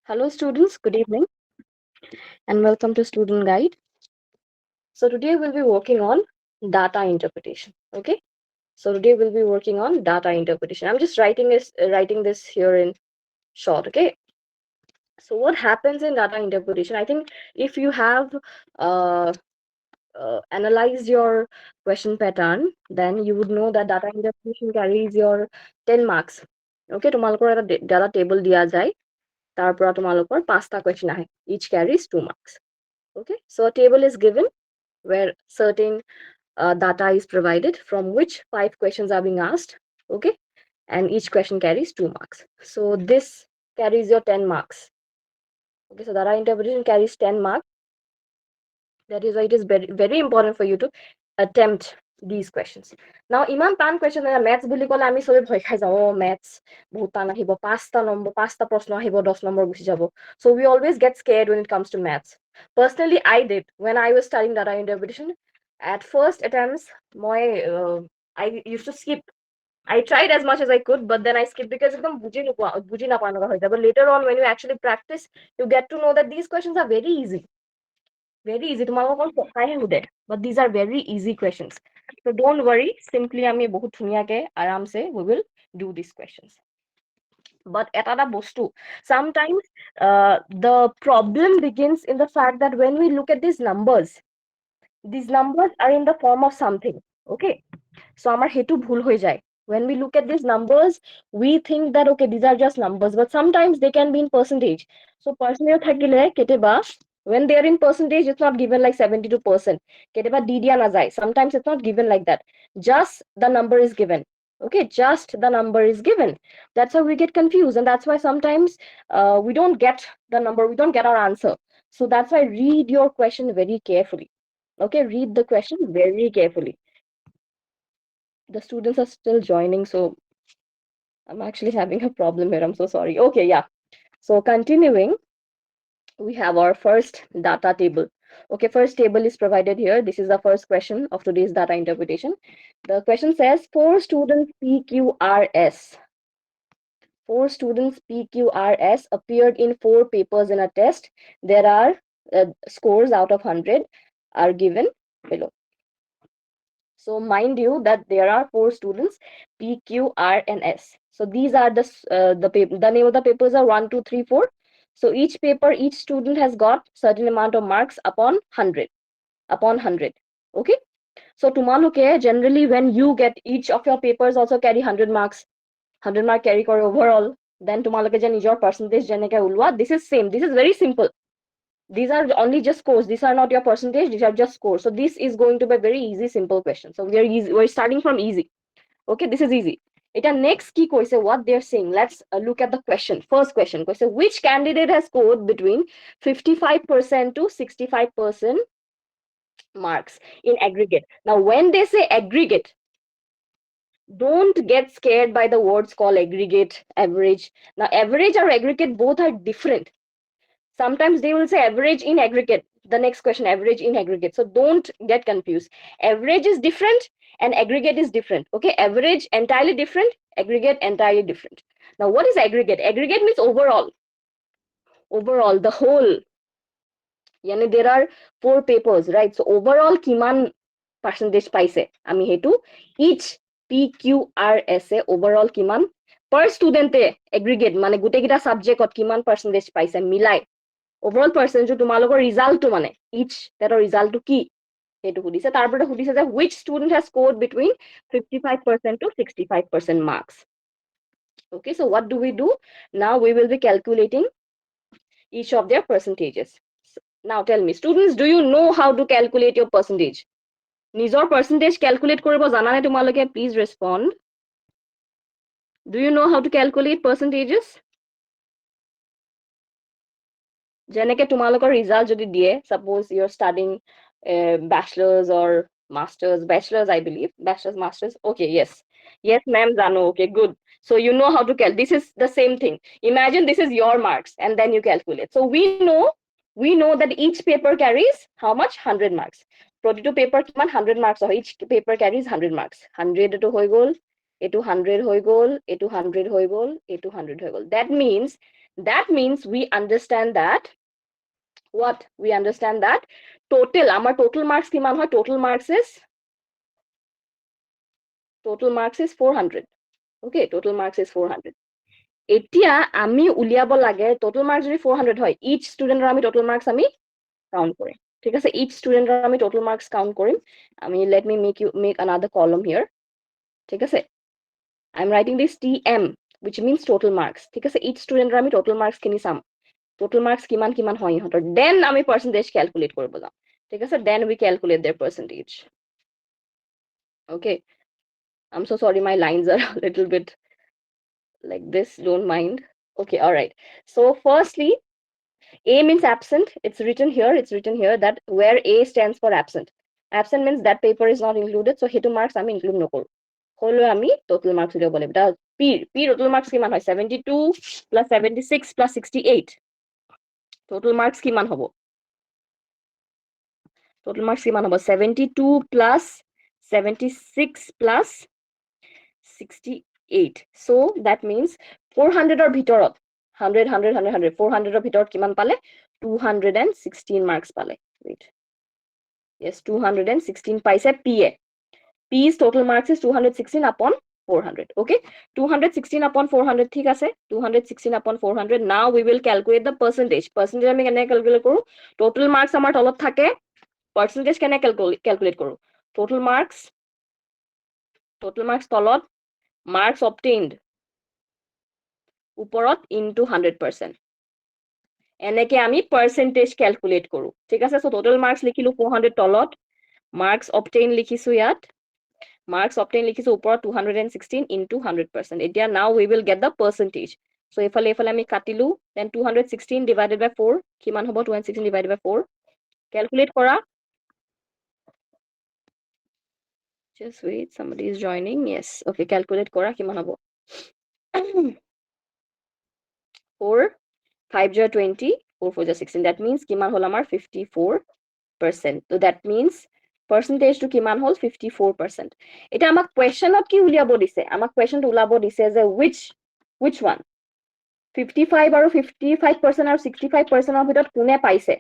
Hello students, good evening and welcome to Student Guide. So today we'll be working on data interpretation. Okay. So today we'll be working on data interpretation. I'm just writing this here in short. Okay. So what happens in data interpretation? I think if you have uh, analyzed your question pattern, then you would know that data interpretation carries your 10 marks. Okay, তোমালোকৰ এটা data table দিয়া যায়, তাৰ পৰা তোমালোকৰ 5টা question আহে. Each carries 2 marks. Okay, so a table is given where certain data is provided from which 5 questions are being asked. Okay, and each question carries 2 marks. So this carries your 10 marks. Okay, so data interpretation carries 10 marks. That is why it is very, very important for you to attempt these questions. Now, iman tan question na maths buli kole ami sobe bhoy khai jabo, maths bahut tan ahibo, 5টা number, 5টা proshno ahibo, 10 number gusi jabo. So we always get scared when it comes to maths. Personally, I did when I was studying data interpretation. At first attempts, I used to skip. I tried as much as I could, but then I skipped because buji na But later on, when you actually practice, you get to know that these questions are very easy. Very easy. But these are very easy questions. So don't worry. Simply, we will do these questions. But sometimes the problem begins in the fact that when we look at these numbers are in the form of something. Okay. So our hetu bhul hoi jai. When we look at these numbers, we think that okay, these are just numbers, but sometimes they can be in percentage. So percentage thakile keteba, when they are in percentage, it's not given like 72%. Keteba didia na jai. Sometimes it's not given like that. Just the number is given. Okay, just the number is given. That's how we get confused, and that's why sometimes we don't get the number, we don't get our answer. So that's why read your question very carefully. Okay, read the question very carefully. The students are still joining, so I'm actually having a problem here. I'm so sorry. Okay, yeah. So continuing, we have our first data table. Okay, first table is provided here. This is the first question of today's data interpretation. The question says 4 students PQRS. 4 students PQRS appeared in 4 papers in a test. There are scores out of 100 are given below. So mind you that there are 4 students, P, Q, R, and S. So these are the name of the papers are 1, 2, 3, 4. So each paper, each student has got certain amount of marks upon 100. Okay. So tumaluke generally when you get each of your papers also carry 100 marks, 100 mark carry kore overall. Then tumaluke je your percentage jeneke ulwa. This is same. This is very simple. These are only just scores. These are not your percentage. These are just scores. So this is going to be a very easy, simple question. So we're starting from easy. Okay, this is easy. It next key question, what they're saying. Let's look at the question. First question. Which candidate has scored between 55% to 65% marks in aggregate? Now, when they say aggregate, don't get scared by the words called aggregate, average. Now, average or aggregate both are different. Sometimes they will say average in aggregate. The next question, average in aggregate. So don't get confused. Average is different and aggregate is different. Okay, average entirely different, aggregate entirely different. Now, what is aggregate? Aggregate means overall. Overall, the whole. Yani there are 4 papers, right? So overall, kiman percentage paise. Ami hetu each PQRS overall kiman per student aggregate mane gute kita subject ot kiman percentage paise milai. Overall percentage তোমালোকৰ ৰিজাল্টটো মানে each তাৰৰ ৰিজাল্টটো কি হেতু সুধিছে তাৰ পৰা সুধিছে যে which student has scored between 55% to 65% marks. Okay, so what do? Now we will be calculating each of their percentages. Now tell me students, do you know how to calculate your percentage? নিজৰ percentage calculate কৰিব জানানে তোমালোকে? Please respond. Do you know how to calculate percentages? যেনেকে তোমালোকৰ result যদি দিয়ে, suppose you're studying bachelor's or bachelor's I believe, bachelor's, master's. Okay, yes ma'am, Jano. Okay, good. So you know how to calculate. This is the same thing. Imagine this is your marks and then you calculate. So we know that each paper carries how much? 100 marks. Protito paper kiman 100 marks. So each paper carries 100 marks. 100 to hoi gol, etu 100 hoi gol, etu 100 hoi gol, etu 100 hoi gol. That means That means we understand that what? We understand that total, our total marks kiman hoy? Total marks is 400. Okay, total marks is 400. এতিয়া আমি উলিয়াব লাগে total marks যদি 400 হয়, each student আমি total marks আমি count কৰিম। ঠিক আছে, each student আমি total marks count কৰিম। আমি let me make another column here। ঠিক আছে, I'm writing this TM, which means total marks। ঠিক আছে, each student আমি total marks খিনি চাম। total marks কিমান কিমান হয় ইহঁতৰ, then আমি percentage calculate কৰিব যাম। ঠিক আছে, then we calculate their percentage। Okay, I'm so sorry, my lines are a little bit like this, don't mind। Okay, all right, so firstly, A means absent. It's written here that where A stands for absent. Absent means that paper is not included, so hetu marks আমি include নকৰো। হলো আমি total marks উলিয়াব লাগিব। P total marks কিমান হয়? 72 plus 76 plus 68। total marks কিমান হ'ব? total marks কিমান হ'ব? 72 plus 76 plus 68। so that means 400 ৰ ভিতৰত 100 100 100 100 400 ৰ ভিতৰত কিমান পালে? 216 marks পালে। wait, yes, 216 paise PA। P's total marks is 216 upon 400। Okay, 216 upon 400 ঠিক আছে, 216 upon 400। now we will calculate the percentage। percentage আমি কেনে calculate কৰো? total marks আমাৰ তলত থাকে, percentage কেনে calculate কৰো? total marks তলত, marks obtained ওপৰত into 100%। এনেকে আমি percentage calculate কৰো। ঠিক আছে, so total marks লিখিলো 400 তলত, marks obtained লিখিছো ইয়াত, marks obtained লিখিছো ওপৰত 216 into 100%। এতিয়া now we will get the percentage। so এফালে আমি কাটিলো, then 216 divided by 4 কিমান হ'ব? 216 divided by 4 calculate কৰা। just wait, somebody is joining। yes, okay, calculate কৰা কিমান হ'ব? 4 5 jar 20, 4 4 jar 16, that means কিমান হ'ল আমাৰ? 54%। so that means percentage to কিমান হ'ল? 54%। এটা আমাক questionত কি উলিয়াব দিছে? আমাক questionত উলাব দিছে যে which one? 55 আৰু 55% আৰু 65% ৰ ভিতৰত কোনে পাইছে?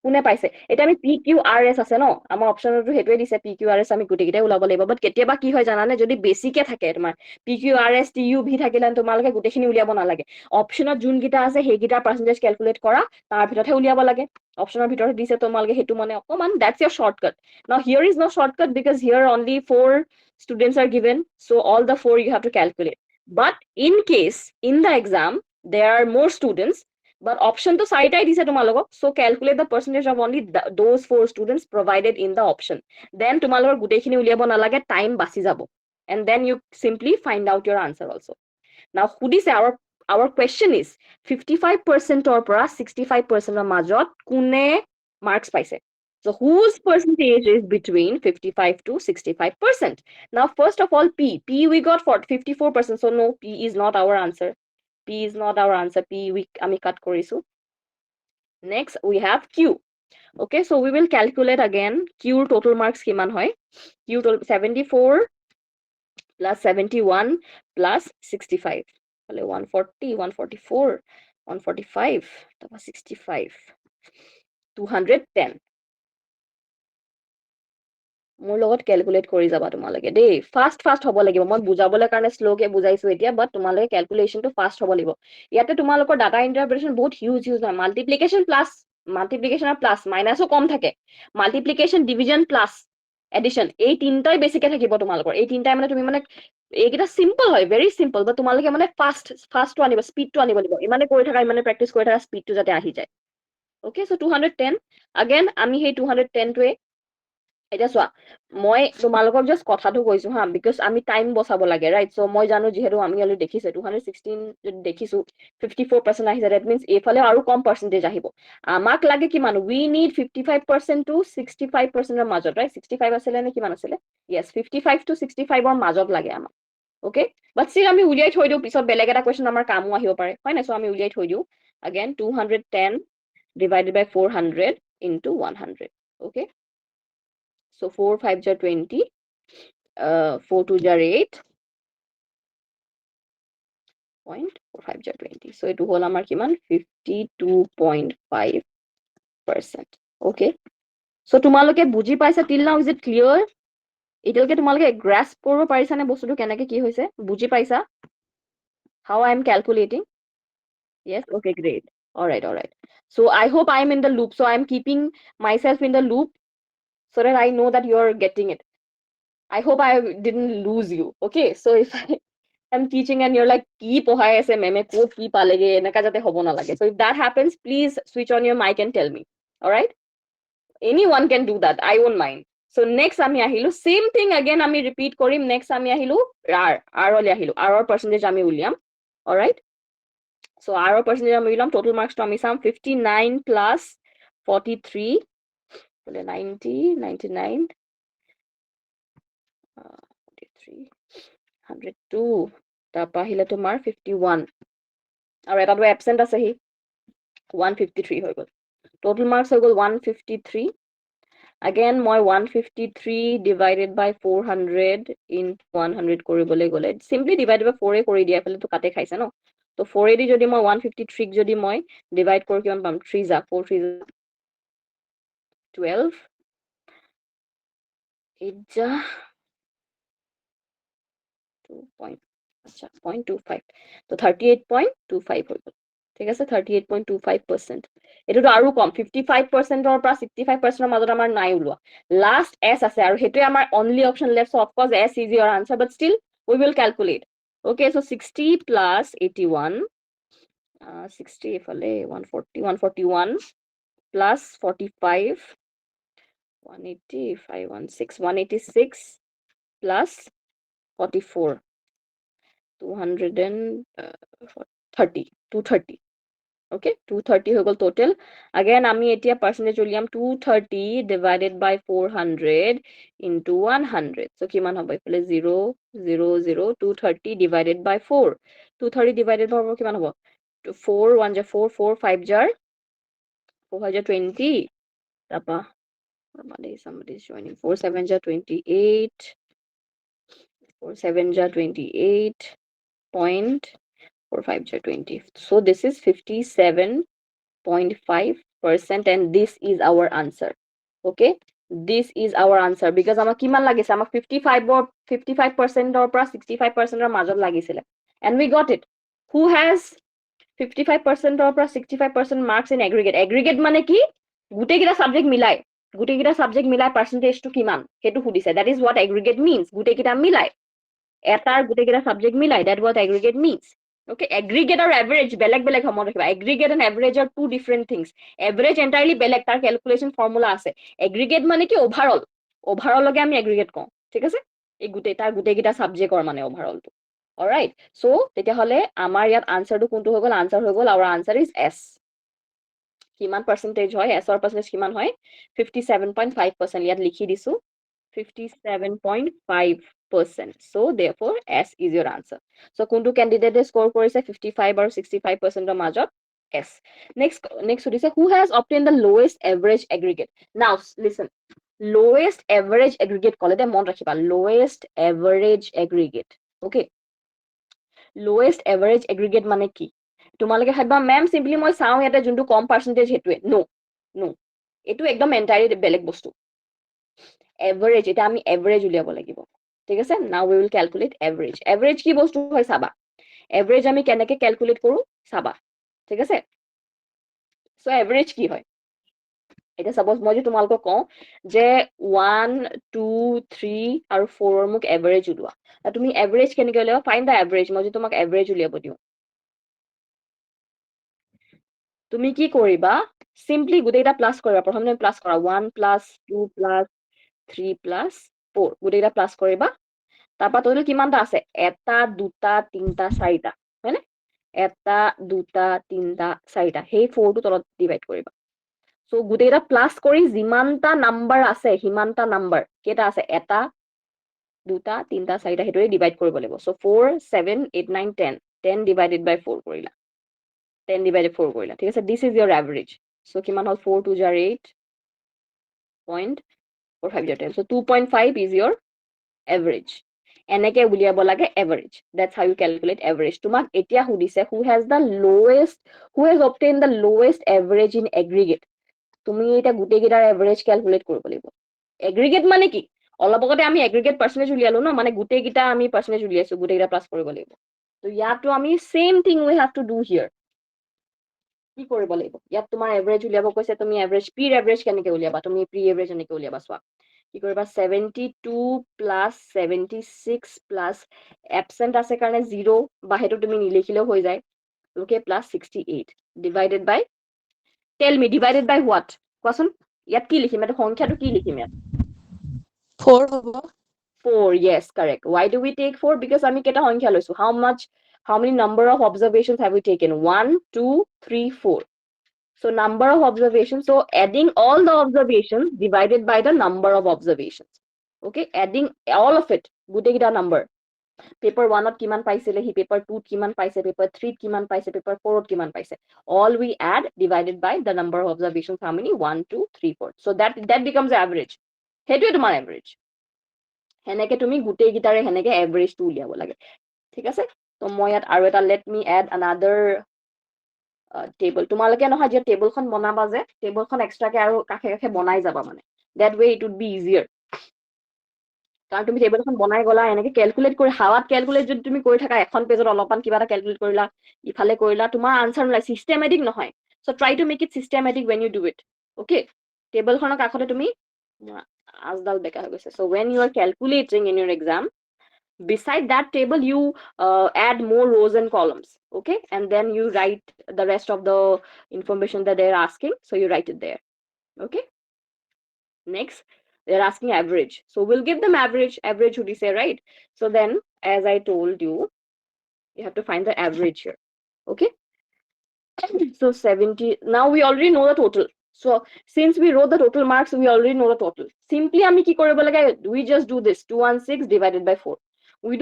কোনে পাইছে? এটা আমি PQRS আছে ন, আমাৰ অপচনতো হেতুৱে দিছে PQRS, আমি গুটেকিটাই উলাব লাগিব। বাট কেতিয়াবা কি হয় জানানে, যদি বেছিকে থাকে তোমাৰ PQRS TUV থাকিলে তোমালোকে গুটেখিনি উলিয়াব নালাগে। অপচনত যোন গিটা আছে সেইগিটা পার্সেন্টেজ ক্যালকুলেট কৰা, তাৰ ভিতৰতহে উলিয়াব লাগে। অপচনৰ ভিতৰত দিছে তোমালোকে হেতু মানে অকমান, that's your shortcut। now here is no shortcut because here only 4 students are given, so all the 4 you have to calculate। but in case in the exam there are more students, but option to চাৰিটাই দিছে তোমালোকক, so calculate the percentage of only those 4 students provided in the option। then তোমালোকৰ গুটেখিনি উলিয়াব নালাগে, time বাচি যাব, and then you simply find out your answer also। now সুধিছে, our question is 55% or পৰা 65% ৰ মাজত কোনে marks পাইছে? so whose percentage is between 55 to 65%? now first of all, P we got 54%, so no, P is not our answer। P is not our answer। P আমি cut কৰিছো। next we have Q। okay, so we will calculate again Q total marks কিমান হয়? Q total 74 plus 71 plus 65 তাহলে 140 144 145 তারপর 65 210। মোৰ লগত calculate কৰি যাবা তোমালোকে দেই, ফাষ্ট হ'ব লাগিব। মই বুজাবলৈ কাৰণে স্লোকে বুজাইছো এতিয়া, বাট তোমালোকে ক্যালকুলেশনটো ফাষ্ট হ'ব লাগিব। ইয়াতে তোমালোকৰ ডাটা ইন্টাৰপ্ৰিটেশন বহুত হিউজ হয়। মাল্টিপ্লিকেশন আৰু প্লাস, মাইনাসও কম থাকে। মাল্টিপ্লিকেশন, ডিভিজন, প্লাস এডিশন, এই তিনটাই বেছিকে থাকিব তোমালোকৰ। এই তিনটাই মানে তুমি মানে এইকেইটা সিম্পল হয়, ভেৰি সিম্পল, বাট তোমালোকে মানে ফাষ্টটো আনিব, স্পীডটো আনিব লাগিব। ইমানে কৰি থাকা, ইমানে প্ৰেক্টিস কৰি থাকা, স্পীডটো যাতে আহি যায়। ওকে, সো 210 again আমি সেই 210 টোৱে এটা চোৱা, মই তোমালোকক জাস্ট কথাটো কৈছো হা, বিকজ আমি টাইম বচাব লাগে, ৰাইট? সো মই জানো যিহেতু আমি অলৰেডি দেখিছে 216 যদি দেখিছো 54% আহিছে, দ্যাট মিন্স এইফালে আৰু কম পাৰ্সেন্টেজ আহিব। আমাক লাগে কিমান? উই নিড 55% টু 65% ৰ মাজত, ৰাইট? 65 আছিলে নে কিমান আছিলে? ইয়েস, 55 টু 65 ৰ মাজত লাগে আমাক। ওকে, বাট ষ্টিল আমি উলিয়াই থৈ দিওঁ, পিছত বেলেগ এটা কুৱেশ্যন আমাৰ কামো আহিব পাৰে, হয় নাই? সো আমি উলিয়াই থৈ দিওঁ। again 210 divided by 400 into 100। okay, so 4 5 jar 20, 4 2 jar 8, 0.45 jar 20. So it whole amar kiman 52.5%. Okay. So তোমালোকে বুজি পাইছা till now, is it clear? এতিয়ালৈকে তোমালোকে grasp কৰিব পাৰিছা নে বস্তুটো কেনেকে কি হৈছে বুজি পাইছা? How I am calculating? Yes, okay, great. All right, all right. So I hope I am in the loop. So I am keeping myself in the loop so that I know that you're getting it. I hope I didn't lose you. Okay, so if I am teaching and you're like, ki pohai ase meme ko ki palege enaka jate hobo na lage. So if that happens, please switch on your mic and tell me. All right? Anyone can do that. I won't mind. So next ami ahilu, same thing again ami repeat korim. Next ami ahilu r oli ahilu. R percentage ami uliam. All right? So R percentage ami uliam, total marks to ami sam 59 plus 43. 90, 99, 43, 102. Tapa ahile tomar 51. Aru eta to absent ase hi 153 hoi gol. Total marks hoi gol 153. Again moi 153 divided by 400 into 100 koribole gole. Simply divided by 4 e kori dia phale to kate khaise no. So 4 e di jodi moi 153 jodi moi divide kor kiman pam 3 ja 4 3 12 8 ja 0.25 তো 38.25 হৈ গল ঠিক আছে 38.25%. এটোটো আৰু কম 55%ৰ পৰা 65%ৰ মাজত আমাৰ নাই ওলোৱা লাষ্ট s আছে আৰু হেতুৱে আমাৰ only option left, so of course s is your answer, but still we will calculate. Okay, so 60 plus 81 60 এফালে 140 141 plus 45 180 516 186 plus 44 230 230. Okay, 230 হৈ গল total. Again আমি এতিয়া percentage উলিয়াম 230 divided by 400 into 100. So কিমান হ'ব ইফালে 0 0 0 230 divided by 4. 230 divided by 4 কিমান হ'ব 4 1 jar 4 4 5 jar 420 তাৰপা somebody is joining 4 7 jar 28 4 7 jar 28.45 jar 20. So this is 57.5% and this is our answer. Okay, this is our answer because আমাক কিমান লাগিছে আমাক 55% or 65% or মাজত লাগিছিলে and we got it. Who has 55% or 65% marks in aggregate? Aggregate মানে কি গুটে কিটা subject মিলাই percentage to কিমান হেতু সুধিছে. That is what aggregate means. গুটে কিটা মিলাই এটাৰ গুটে কিটা সাবজেক্ট মিলাই, that what aggregate means. Okay, aggregate or average বেলেগ বেলেগ সময় ৰাখিবা. Aggregate and average are two different things. Average entirely বেলেগ, তাৰ calculation formula আছে. Aggregate মানে কি overall, overall লগে আমি aggregate কওঁ ঠিক আছে এই গুটে তাৰ গুটে কিটা সাবজেক্টৰ মানে overall টো. Alright, so তেতিয়া হলে আমাৰ ইয়াত answer টো কোনটো হৈ গল, answer হৈ গল our answer is S. কিমান percentage হয় S ৰ percentage কিমান হয় 57.5%. ইয়াত লিখি দিছো 57.5%. So therefore S is your answer. So কোনটো candidate score কৰিছে 55 আৰু 65% ৰ মাজত S. Next সুধিছে who has obtained the lowest average aggregate. Now listen, lowest average aggregate কলে দে মন ৰাখিবা lowest average aggregate. Okay, lowest average aggregate মানে কি তোমালোকে ভাবিবা মেম সিম্পলি মই চাও ইয়াতে যোনটো কম পার্সেন্টেজ হেতুৱে নো এটো একদম এন্টায়াৰলি বেলেগ বস্তু এভারেজ এটা আমি এভারেজ উলিয়াব লাগিব ঠিক আছে now we will calculate average average কি বস্তু হয় চাবা এভারেজ আমি কেনেকে ক্যালকুলেট কৰো চাবা ঠিক আছে সো এভারেজ কি হয় এটা সাপোজ মই যে তোমালোকক কওঁ যে 1 2 3 আৰু 4 ৰ মোক এভাৰেজ উলিওৱা তুমি এভাৰেজ কেনেকে উলিয়াবা ফাইন্ড দা এভাৰেজ মই যে তোমাক এভাৰেজ উলিয়াব দিও তুমি কি কৰিবা সিম্পলি গুটেইটা প্লাস কৰিবা প্ৰথমে তুমি প্লাস কৰা 1 প্লাস 2 প্লাস 3 প্লাস 4 গুটেইটা প্লাস কৰিবা তাৰপা টোটাল কিমানটা আছে এটা দুটা তিনটা চাৰিটা হয়নে এটা দুটা তিনটা চাৰিটা সেই 4 টো তলত ডিভাইড কৰিবা সো গুটেইটা প্লাস কৰি যিমানটা নাম্বাৰ আছে হিমানটা নাম্বাৰ কেটা আছে এটা দুটা তিনটা চাৰিটা হেতুৰে ডিভাইড কৰিব লাগিব সো 4 7 8 9 10 10 divided by 4 কৰিলা 10 divided 4 কৰিলা ঠিক আছে this is your average so কিমান হল 4 2 jar 8.45 jar 10 so 2.5 is your average এনেকে উলিয়াব লাগে average that's how you calculate average তোমাক এতিয়া সুধিছে who has obtained the lowest average in aggregate তুমি এটা গোটেইকেইটাৰ এভাৰেজ ক্যালকুলেট কৰিব লাগিব এগ্ৰিগেট মানে কি অলপ আগতে আমি এগ্ৰিগেট পাৰ্চেন্টেজ উলিয়ালো ন মানে গোটেইকেইটা আমি পাৰ্চেন্টেজ উলিয়াইছো গোটেইকেইটা প্লাস কৰিব লাগিব তো ইয়াতো আমি same thing we have to do here কি কৰিব লাগিব ইয়াত তোমাৰ এভাৰেজ উলিয়াব কৈছে তুমি এভাৰেজ পিৰ এভাৰেজ কেনেকে উলিয়াবা তুমি প্ৰি এভাৰেজ এনেকে উলিয়াবা চোৱা কি কৰিবা 72 প্লাস 76 প্লাস এবসেন্ট আছে কাৰণে 0 বা হেতু তুমি নিলিখিলেও হৈ যায় okay plus 68 divided by tell me divided by what কোৱাচোন ইয়াত কি লিখিম এটা সংখ্যাটো কি লিখিম ইয়াত 4 হ'ব 4 yes correct why do we take 4 because আমি কেটা সংখ্যা লৈছো how many number of observations have we taken 1 2 3 4 so number of observations so adding all the observations divided by the number of observations okay adding all of it গোটেই কেটা number paper 1 ত কিমান পাইছিলে হি paper 2 ত কিমান পাইছে paper 3 ত কিমান পাইছে paper 4 ত কিমান পাইছে all we add divided by the number of observations how many 1 2 3 4 so that becomes average হেতুৱে তোমাৰ average হেনেকে তুমি গোটেই গিটাৰে হেনেকে এভাৰেজ টো উলিয়াব লাগে ঠিক আছে তো মই ইয়াত আৰু এটা let me add another table তোমালোকে নহয় যে টেবলখন বনাবা যে টেবলখন এক্সট্ৰাকে আৰু কাখে কাখে বনাই যাবা মানে that way it would be easier কাৰণ তুমি টেবলখন বনাই গলা এনেকে ক্যালকুলেট কৰি হাৱাত ক্যালকুলেট যদি তুমি কৰি থাকা এখন পেজত অলপমান কিবা এটা ক্যালকুলেট কৰিলা ইফালে কৰিলা তোমাৰ আনসাৰ নাই সিস্টেমেটিক নহয় so try to make it systematic when you do it okay টেবলখনৰ কাখতে তুমি আজদাল বেকা হৈ গৈছে so when you are calculating in your exam beside that table you add more rows and columns okay and then you write the rest of the information that they're asking so you write it there okay next they're asking average so we'll give them average would you say right so then as I told you you have to find the average here okay so 70 now we already know the total so since we wrote the total marks we already know the total simply আমি কি কৰিব লাগে we just do this 216 divided by 4 we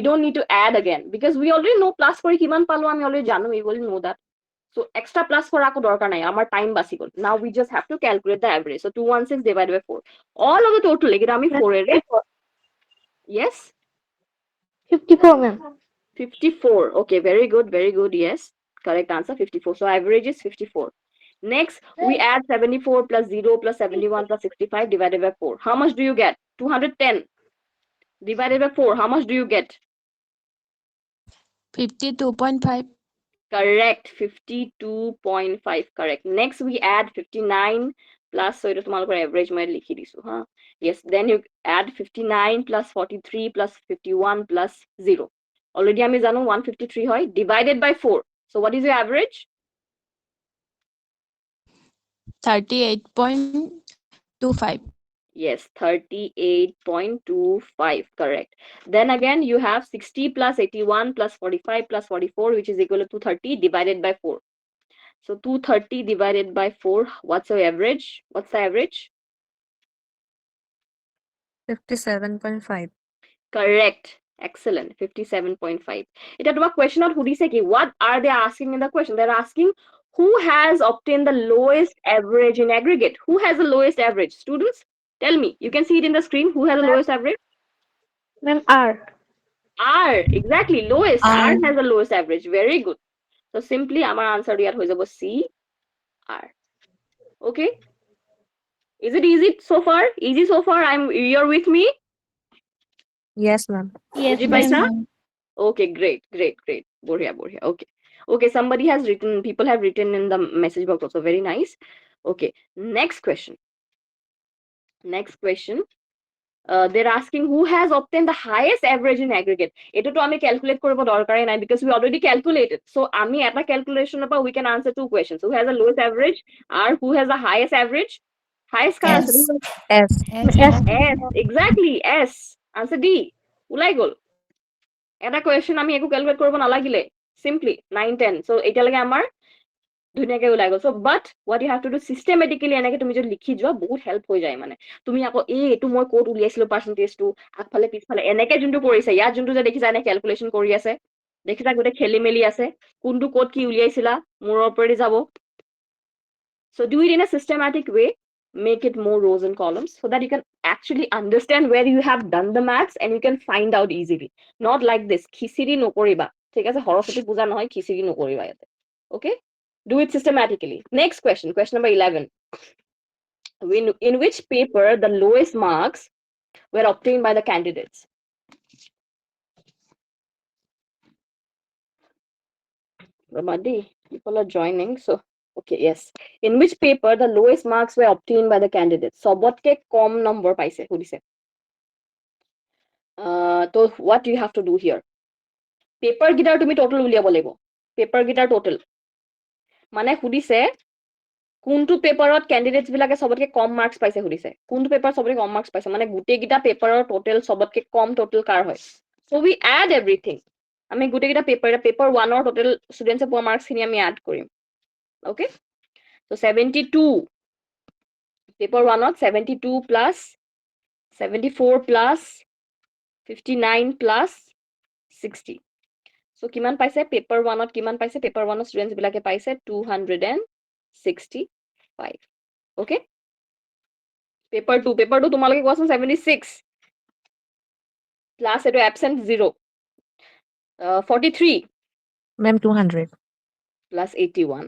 don't need to add again because we already know plus কৰি কিমান পালো আমি already জানো we already know that so extra plus কৰা আকো দৰকাৰ নাই আমাৰ টাইম বাচি গল now we just have to calculate the average so 216 divided by 4 all of the total এটা আমি 4 এৰে yes 54 ma'am 54 okay very good yes correct answer 54 so average is 54 next we add 74 plus 0 plus 71 plus 65 divided by 4 how much do you get 210 divided by 4 how much do you get 52.5 correct 52.5 correct next we add 59 plus so এটা তোমালোকৰ average মই লিখি দিছো হা yes then you add 59 plus 43 plus 51 plus 0 already আমি জানো 153 হয় divided by 4 so what is your average 38.25 yes 38.25 correct then again you have 60 plus 81 plus 45 plus 44 which is equal to 230 divided by 4 so 230 divided by 4 what's your average what's the average 57.5 correct excellent 57.5 এটা তোমাক কোৱেশ্যনত সুধিছে কি what are they asking in the question they're asking who has obtained the lowest average in aggregate who has the lowest average students tell me you can see it in the screen who has the lowest average ma'am R R exactly lowest R. R has the lowest average very good so simply our answer ইয়াত হৈ যাব C R okay is it easy so far you're with me yes ma'am বুজি পাইছা okay great বঢ়িয়া okay somebody has written people have written in the message box also very nice okay next question they're asking who has obtained the highest average in aggregate eto to ami calculate koribo dorkarai nai because we already calculated so ami eta calculation pa we can answer two questions who has the lowest average or who has the highest average highest car S S S exactly S answer D ulai gol এটা question আমি একো calculate কৰিব নালাগিলে simply 9 10 so এতিয়ালৈকে আমাৰ ধুনীয়াকে ওলাই গল so but what you have to do systematically এনেকে তুমি যদি লিখি যোৱা বহুত হেল্প হৈ যায় মানে তুমি আকৌ এইটো মই কোড উলিয়াইছিলো পাৰ্চেন্টেজটো আগফালে পিছফালে এনেকে যোনটো কৰিছে ইয়াত যোনটো যে দেখিছা এনে ক্যালকুলেশন কৰি আছে দেখিছা গোটেই খেলি মেলি আছে কোনটো কোড কি উলিয়াইছিলা মোৰ ওপৰেদি যাব so do it in a systematic way make it more rows and columns so that you can actually understand where you have done the maths and you can find out easily. Not like this, খিচিৰি নকৰিবা, ঠিক আছে, সৰস্বতী পূজা নহয়, খিচিৰি নকৰিবা ইয়াতে, okay? Do it systematically. Next question, question number 11. In which paper the lowest marks were obtained by the candidates? Ramadi, people are joining, so okay, yes. In which paper the lowest marks were obtained by the candidates? Sobotke kom number paise hudise. So what do you have to do here? Paper gitar tumi total uliabo laibo. Paper gitar total. Mane hudise কোনটো পেপাৰত candidates বিলাকে সবতকে কম marks পাইছে হদিছে, কোনটো paper সবতকে কম marks পাইছে, মানে গুটে গিটা পেপাৰৰ টোটাল সবতকে কম টোটাল কাৰ হয়। সো উই এড এভৰিথিং, আমি গুটে গিটা পেপাৰ 1 ৰ টোটাল স্টুডেন্টসে পোৱা মাৰ্কস খিনি আমি এড কৰিম। ওকে, সো 72 পেপার 1 ত 72 প্লাস 74 প্লাস 59 প্লাস 60, সো কিমান পাইছে পেপার 1 ত, কিমান পাইছে পেপার 1 ৰ স্টুডেন্টস বিলাকে পাইছে 265। ওকে, পেপাৰ 2 তোমালোকে কোৱাচোন 76 প্লাস এটো absent 0, 43 Ma'am, 200. plus 81,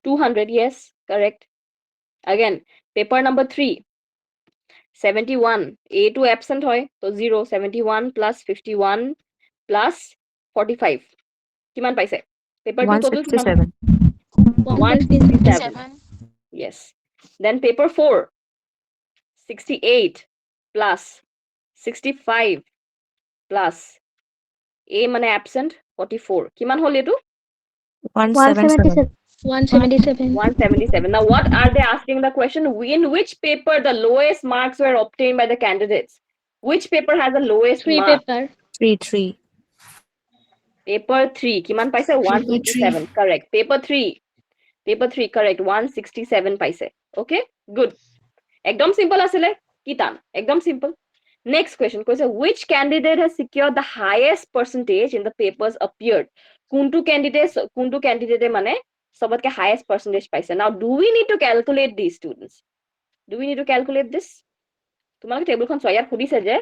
200, yes, correct. Again, paper number 3, 71, A2 absent hoy, so 0, 71 plus 51 plus 45, kiman paise? Paper 2 total kiman? 167. 167, yes. Then paper 4, 68 plus 65 plus A mane absent 44, kiman hol etu? 177. 177. Now, what are they asking the question? In which paper the lowest marks were obtained by the candidates? Which paper has the lowest mark? 3. Paper 3. Kiman paise? 167. Correct. Paper 3. Correct. 167 paise. Okay. Good. Ekdom simple asile. Kitan. Ekdom simple. Next question. Question: which candidate has secured the highest percentage in the papers appeared? Kuntu candidate mane সবতকে highest percentage পাইছে। Now, do we need to calculate these, students? Do we need to calculate this? তোমালোকে টেবুলখন চোৱা, ইয়াত সুধিছে যে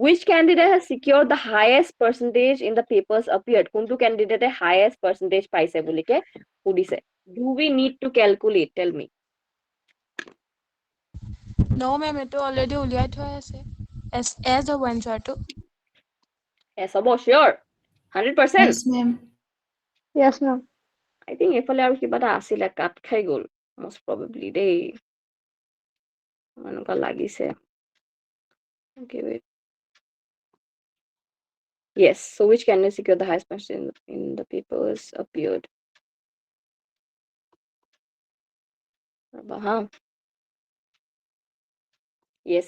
which candidate has secured the highest percentage in the papers appeared? কোনটো candidate highest percentage পাইছে বুলিকে সুধিছে। Do we need to calculate? Tell me. No, ma'am, it already উলিয়াই থোৱা আছে। As of answer to. Yes, হ'ব, sure. 100%? Yes, ma'am. Yes, ma'am. I think এইফালে আৰু কিবা এটা আছিলে, কাট খাই গ'ল most probably দেই, এনেকুৱা লাগিছে। Okay, wait. Yes, so which candidate secured the highest percentage in the papers appeared? Huh? Yes.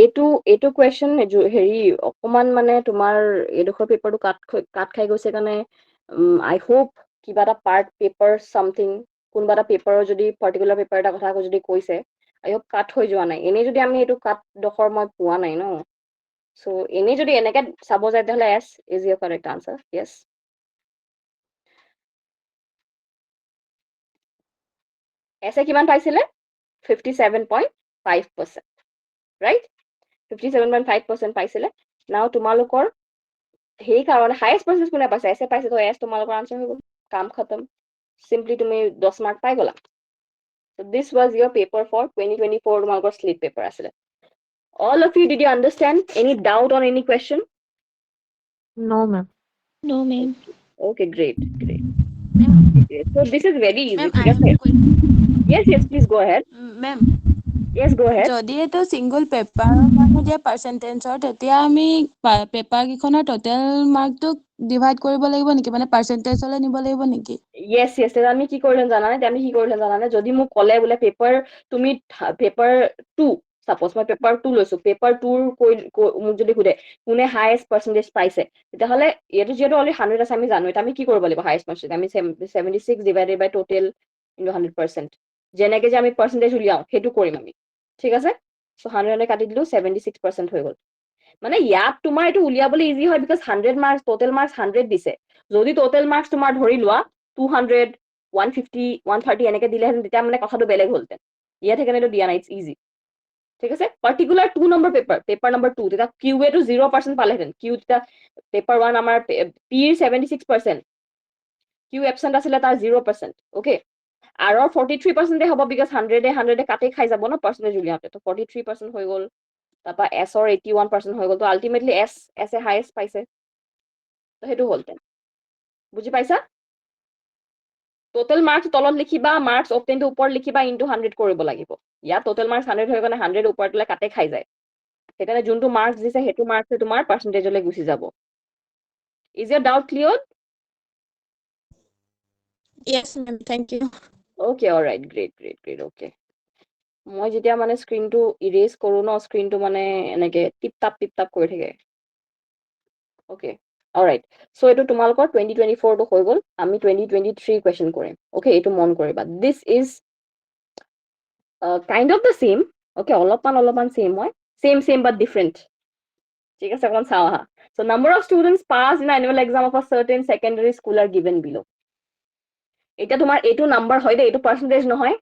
এইটো question হেৰি অকমান মানে তোমাৰ এডোখৰ পেপাৰটো কাট খাই গৈছে কাৰণে I hope কিবা এটা পাৰ্ট পেপাৰ সামথিং, কোনোবা এটা পেপাৰৰ যদি পাৰ্টিকুলাৰ পেপাৰ এটা কথা যদি কৈছে, I hope কাট হৈ যোৱা নাই। এনেই যদি আমি এইটো কাট ডোখৰ মই পোৱা নাই ন, so এনেই যদি এনেকে চাব যায় তেতিয়াহ'লে S is your correct answer. Yes. S এ কিমান পাইছিলে? 57.5%, right? 57.5% পাইছিলে। Now তোমালোকৰ সেই কাৰণে হাইয়েষ্ট পাৰ্চেন্টেজ কোনে পাইছে? এছে পাইছে, তো এছ তোমালোকৰ আনসাৰ হৈ গ'ল, কাম খতম, সিম্পলি তুমি 10 মাৰ্ক পাই গলা। So this was your paper for 2024 তোমালোকৰ স্লিট পেপাৰ আছিলে। All of you, did you understand? Any doubt on any question? No, ma'am. No, ma'am. Okay, great. Ma'am, So this is very easy. ma'am, ঠিক I have আছে? a question. Yes, please go ahead. Ma'am, Yes, go ahead. যদি এইটো single পেপাৰৰ কাৰণে দিয়া পাৰ্চেন্টেজৰ, তেতিয়া আমি paper কেইখনৰ টোটেল মাৰ্কটো ডিভাইড কৰিব লাগিব নেকি, মানে পাৰ্চেন্টেজলৈ নিব লাগিব নেকি? Yes, আমি কি কৰিলেন জানানে? যদি মোক ক'লে বোলে পেপাৰ তুমি পেপাৰ 2, সাপোজ মই পেপাৰ 2 লৈছো, পেপাৰ 2 মোক যদি সুধে কোনে হাইয়েষ্ট পাৰ্চেন্টেজ পাইছে, তেতিয়াহ'লে এইটো যিহেতু অলৰেডি 100 আছে আমি জানো, এটা আমি কি কৰিব লাগিব হাইয়েষ্ট পাৰ্চেন্টেজ, আমি 76 ডিভাইডেড বাই টোটেল ইনটু 100%, যেনেকে যে আমি পাৰ্চেন্টেজ উলিয়াও সেইটো কৰিম আমি, ঠিক আছে? সো 100 কাটি দিলো, 76% হৈ গ'ল। মানে ইয়াত তোমাৰ এইটো উলিয়াবলৈ ইজি হয়, বিকজ 100 মাৰ্কস টোটেল মাৰ্কস 100 দিছে। যদি টোটেল মাৰ্কস তোমাৰ ধৰি লোৱা 200 150 130 এনেকে দিলেহেঁতেন তেতিয়া মানে কথাটো বেলেগ হ'লহেঁতেন ইয়াত সেইকাৰণে এইটো দিয়া নাই ইটছ ইজি ঠিক আছে পাৰ্টিকুলাৰ 2 নম্বৰ পেপাৰ নম্বৰ 2 তেতিয়া কিউএ টো 0% পালেহেঁতেন কিউ তেতিয়া পেপাৰ 1 আমাৰ পিৰ 76% কিউ এবচেণ্ট আছিলে তাৰ 0% অ'কে আৰু 43% হ'ব বিকজ 100 কাটি খাই যাব ন পাৰ্চেন্টেজ উলিয়াওঁতে তো 43% হৈ গ'ল তাৰপৰা এছৰ 81% হৈ গ'ল তো আল্টিমেটলি এছ এ হাইয়েষ্ট পাইছে তো সেইটো হ'লহেঁতেন বুজি পাইছা টোটেল মাৰ্কছ তলত লিখিবা মাৰ্কছ অপটেনটো ওপৰত লিখিবা ইনটু 100 কৰিব লাগিব ইয়াত টোটেল মাৰ্কছ 100 হৈ গ'লে 100 ওপৰতলৈ কাটে খাই যায় সেইকাৰণে যোনটো মাৰ্কছ দিছে সেইটো মাৰ্কছে তোমাৰ পাৰ্চেন্টেজলৈ গুচি যাব is year doubt clear Yes, ma'am. Thank you. Okay, all right, great, okay. মই যেতিয়া মানে স্ক্ৰীনটো ইৰেজ কৰো ন স্ক্ৰীনটো মানে এনেকে টিপ টাপ কৰি থাকে okay all right so এইটো তোমালোকৰ 2024 টো হৈ গ'ল আমি 2023 কোৱেশ্চন কৰিম okay এইটো মন কৰিবা this is kind of the same okay অলপমান same হয় same but different ঠিক আছে অকণ চাওঁ আহা so number of students passed in annual exam of a certain secondary school are given below এটা তোমাৰ এইটো নাম্বাৰ হয় দেই এইটো পাৰ্চেন্টেজ নহয়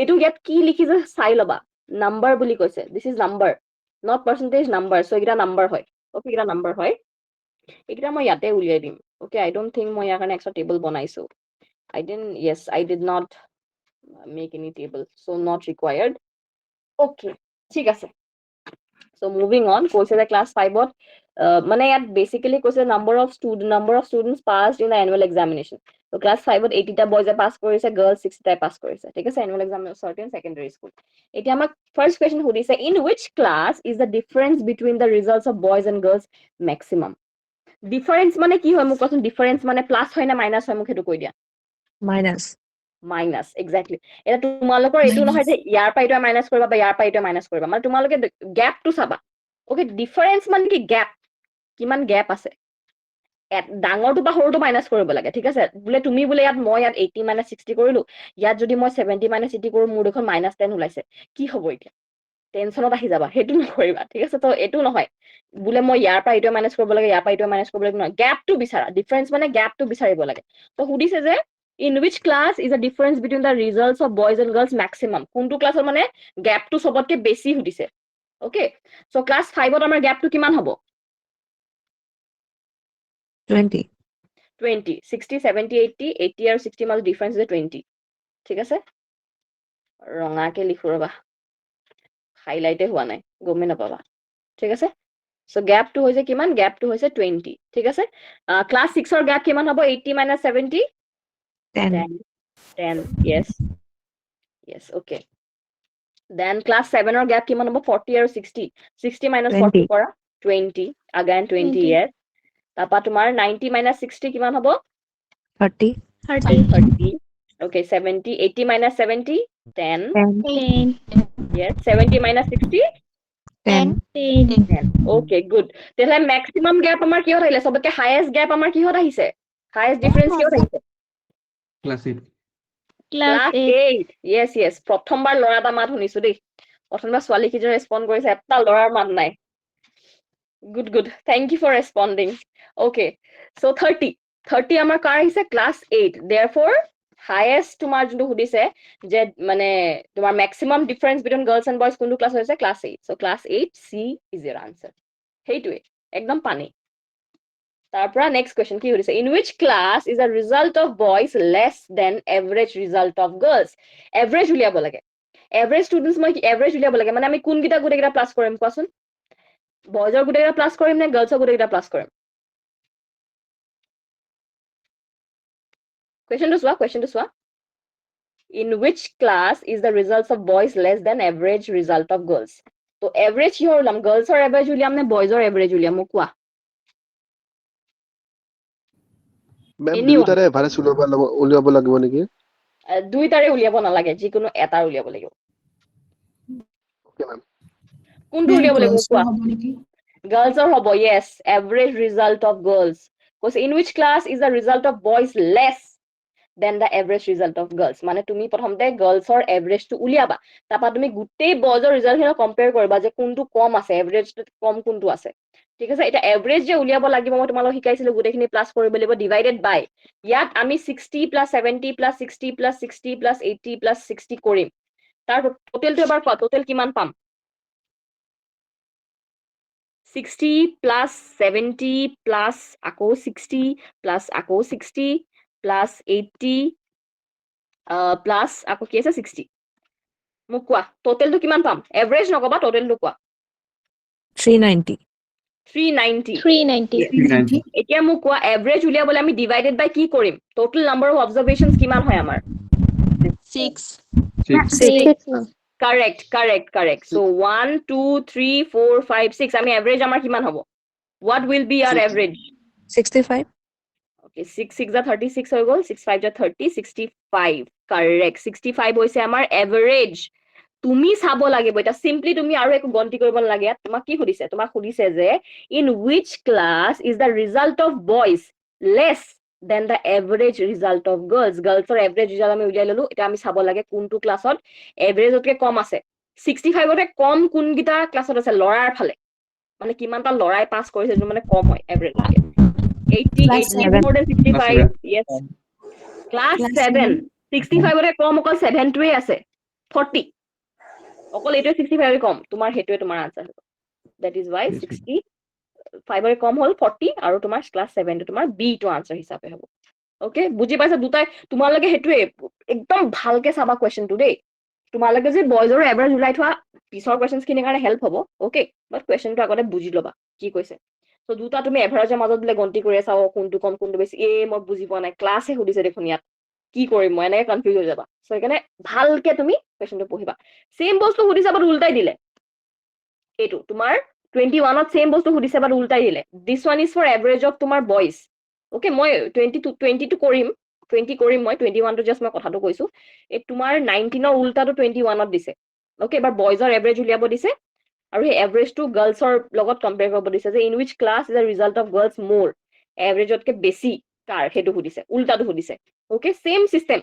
এইটো ইয়াত কি লিখিছে চাই ল'বা নাম্বাৰ বুলি কৈছে this is number not percentage number so এটা নাম্বাৰ হয় ওকে এটা নাম্বাৰ হয় এটা মই ইয়াতে উলিয়াই দিম ওকে আই ডোন্ট থিংক মই ইয়াৰ কাৰণে এক্সট্ৰা টেবল বনাইছো I did not make any table so not required okay ঠিক আছে so moving on কৈছে যে class 5 ত মানে ইয়াত basically কৈছে number of students passed in the annual examination so class 5 ত 80 টা boys পাস কৰিছে girls 60 টা পাস কৰিছে ঠিক আছে annual exam certain secondary school এতিয়া আমাক first question সুধিছে in which class is the difference between the results of boys and girls maximum difference মানে কি হয় মোক কোৱাচোন difference মানে plus হয় না minus হয় মোক সেইটো কৈ দিয়া Minus. মাইনাস এক্স্যাক্টলি এটা তোমালোকৰ এইটো নহয় যে ইয়াৰ পৰা এটা মাইনাস কৰিবা বা ইয়াৰ পৰা এটা মাইনাস কৰিবা মানে তোমালোকে গ্যাপটো চাবা ওকে ডিফাৰেন্স মানে কি গ্যাপ কিমান গ্যাপ আছে ডাঙৰটো বা সৰুটো মাইনাস কৰিব লাগে ঠিক আছে বোলে তুমি বোলে ইয়াত মই ইয়াত 80 মাইনাস 60 কৰিলো ইয়াত যদি মই 70 মাইনাস 80 কৰো মোৰ দেখোন -10 ওলাইছে কি হ'ব এতিয়া টেনশনত আহি যাবা সেইটো নকৰিবা ঠিক আছে তো এইটো নহয় বোলে মই ইয়াৰ পৰা এটা মাইনাস কৰিব লাগে ইয়াৰ পৰা এটা মাইনাস কৰিব লাগে নহয় গ্যাপটো বিচাৰা ডিফাৰেন্স মানে গ্যাপটো বিচাৰিব লাগে তো সুধিছে যে in which class is the difference between the results of boys and girls maximum কোনটো ক্লাছৰ মানে গ্যাপটো সবতকে বেছি সুধিছে ওকে সো ক্লাস 5 ত আমাৰ গ্যাপটো কিমান হ'ব 20. 20 60 70 80 80 আৰু 60 মাজত ডিফাৰেন্স is 20 ঠিক আছে ৰঙাকে লিখো ৰবা হাইলাইটে হোৱা নাই গমে নাপাবা ঠিক আছে সো গ্যাপটো হৈছে কিমান গ্যাপটো হৈছে 20 ঠিক আছে ক্লাস 6 ৰ গ্যাপ কিমান হ'ব 80 - 70 10 yes okay then class 7 ৰ gap কিমান হ'ব 40 আৰু 60 60 - 40 কৰা 20 again 20 yes তাপা তোমাৰ 90 - 60 কিমান হ'ব 30. 30 okay 70 80 - 70 10 yes 70 - 60 10. 10 okay good তেতিয়াহ'লে maximum gap আমাৰ কিহত আহিলে সবতকে highest gap আমাৰ কিহত আহিছে highest difference কিহত আহিছে Class 8. Class 8 yes প্ৰথমবাৰ ল'ৰা এটা মাত শুনিছো দেই প্ৰথমবাৰ ছোৱালী কিজনে ৰেসপন্ড কৰিছে এটা ল'ৰাৰ মাত নাই good thank you for responding okay so 30 আমাৰ কাৰ আহিছে class 8 therefore highest তোমাৰ যোনটো সুধিছে যে মানে তোমাৰ maximum difference between girls and boys কোনটো ক্লাছ হৈছে class 8 so class 8 C is your answer সেইটোৱে একদম পানী তাৰপৰা next question কি সুধিছে in which class is the result of boys less than average result of girls average উলিয়াব লাগে average students মই average উলিয়াব লাগে মানে আমি কোন কিটা গোটেই কিটা প্লাস কৰিম কোৱাচোন বয়জৰ গোটেই কিটা প্লাস কৰিম নে গাৰ্লছৰ গোটেই কিটা প্লাস কৰিম questionটো চোৱা in which class is the results of boys less than average result of girls তো average কিহৰ উলিয়াম গাৰ্লছৰ average উলিয়াম নে বয়জৰ average উলিয়াম মোক কোৱা Ma'am, Anyone? দুইটাৰে এভাৰেজ উলিয়াব লাগিব নেকি? দুইটাৰে উলিয়াব নালাগে যিকোনো এটাৰ উলিয়াব লাগিব Okay, ma'am. কোনটো উলিয়াব লাগিব কোৱা গাৰ্লছৰ হ'ব yes average result of girls because in which class is the result of boys less than the average result of girls মানে তুমি প্ৰথমতে গাৰ্লছৰ এভাৰেজটো উলিয়াবা তাৰপা তুমি গোটেই বয়জৰ ৰিজাল্ট খিনি কম্পেয়াৰ কৰিবা যে কোনটো কম আছে এভাৰেজ কম কোনটো আছে ঠিক আছে এটা এভাৰেজ যে উলিয়াব লাগিব মই তোমালোকক শিকাইছিলো গোটেইখিনি প্লাস কৰিব লাগিব ডিভাইডেড বাই ইয়াত আমি 60 plus 70 plus 60 plus 60 plus 80 plus 60 কৰিম তাৰ টোটেলটো এবাৰ কোৱা টোটেল কিমান পাম 60 প্লাস 70 প্লাস আকৌ 60 প্লাস আকৌ 60 প্লাস 80 প্লাস আকৌ কি আছে 60 মোক কোৱা টোটেলটো কিমান পাম এভাৰেজ নকবা টোটেলটো কোৱা 390. 390 390. Yes. 390. এতিয়া মোক কোৱা এভাৰেজ উলিয়াবলৈ আমি ডিভাইডেড বাই কি কৰিম টোটাল নাম্বাৰ অফ অবজাৰভেশনস কিমান হয় আমাৰ 6 6 ma'am. correct so 1 2 3 4 5 6 আমি এভাৰেজ আমাৰ কিমান হ'ব what will be our average 65. okay 6 6 যা 36 হৈ গ'ল 6 5 যা 30 65 correct 65 হৈছে আমাৰ এভাৰেজ তুমি চাব লাগিব এটা সিম্পলি তুমি আৰু একো গন্তি কৰিব নালাগে ইয়াত তোমাক কি সুধিছে তোমাক সুধিছে যে in which class is the result of boys less than the average result of girls girlsৰ average result আমি উলিয়াই ললো এটা আমি চাব লাগে কোনটো ক্লাছত এভাৰেজতকৈ কম আছে 65 তে কম কোনগিটা ক্লাছত আছে লৰাৰ ফালে মানে কিমানটা লৰাই পাস কৰিছে যোন মানে কম হয় average 80 Class 80 is more than 65 yes class Class 7 7. 65 তে কম অকল 7 টোৱে আছে 40 অকল এইটোৱে 65 কম তোমাৰ হেতুৱে তোমাৰ আনসাৰ হ'ব that is why 65 কম হল 40 আৰু তোমাৰ ক্লাস 7 টো তোমাৰ বি টো আনসাৰ হিচাপে হ'ব ওকে বুজি পাইছা দুটাই তোমালোকে হেতুৱে একদম ভালকে চাবা কোৱেশ্চনটো দেই তোমালোকে যে বয়জৰ এভাৰেজ উলাই থোৱা পিছৰ কোৱেশ্চনছ খিনিৰ কাৰণে হেল্প হ'ব ওকে বাট কোৱেশ্চনটো আগতে বুজি লবা কি কৈছে তো দুটা তুমি এভাৰেজৰ মাজত দিলে গন্তি কৰি চাও কোনটো কম কোনটো বেছি মই বুজি পোৱা নাই ক্লাছে সুধিছে দেখোন ইয়াত কি কৰিম মই এনেকে কনফিউজ হৈ যাবা সো সেইকাৰণে ভালকে তুমি কোৱেশ্চনটো পঢ়িবা সেম বস্তু সুধিছে বাট উল্টাই দিলে এইটো তোমাৰ 21 ত সেম বস্তু সুধিছে বাট উল্টাই দিলে this one is for average of তোমাৰ বয়জ ওকে মই 22 কৰিম 20 কৰিম মই 21 টো জাস্ট মই কথাটো কৈছো এই তোমাৰ 19 ৰ উল্টাটো 21 ত দিছে ওকে এবাৰ বয়জৰ এভাৰেজ উলিয়াব দিছে আৰু এই এভাৰেজটো গাৰ্লছৰ লগত কম্পেয়াৰ কৰিব দিছে যে in which class is the result of girls মোৰ এভাৰেজতকৈ বেছি কাৰ সেইটো সুধিছে উল্টাটো সুধিছে ওকে সেম সিস্টেম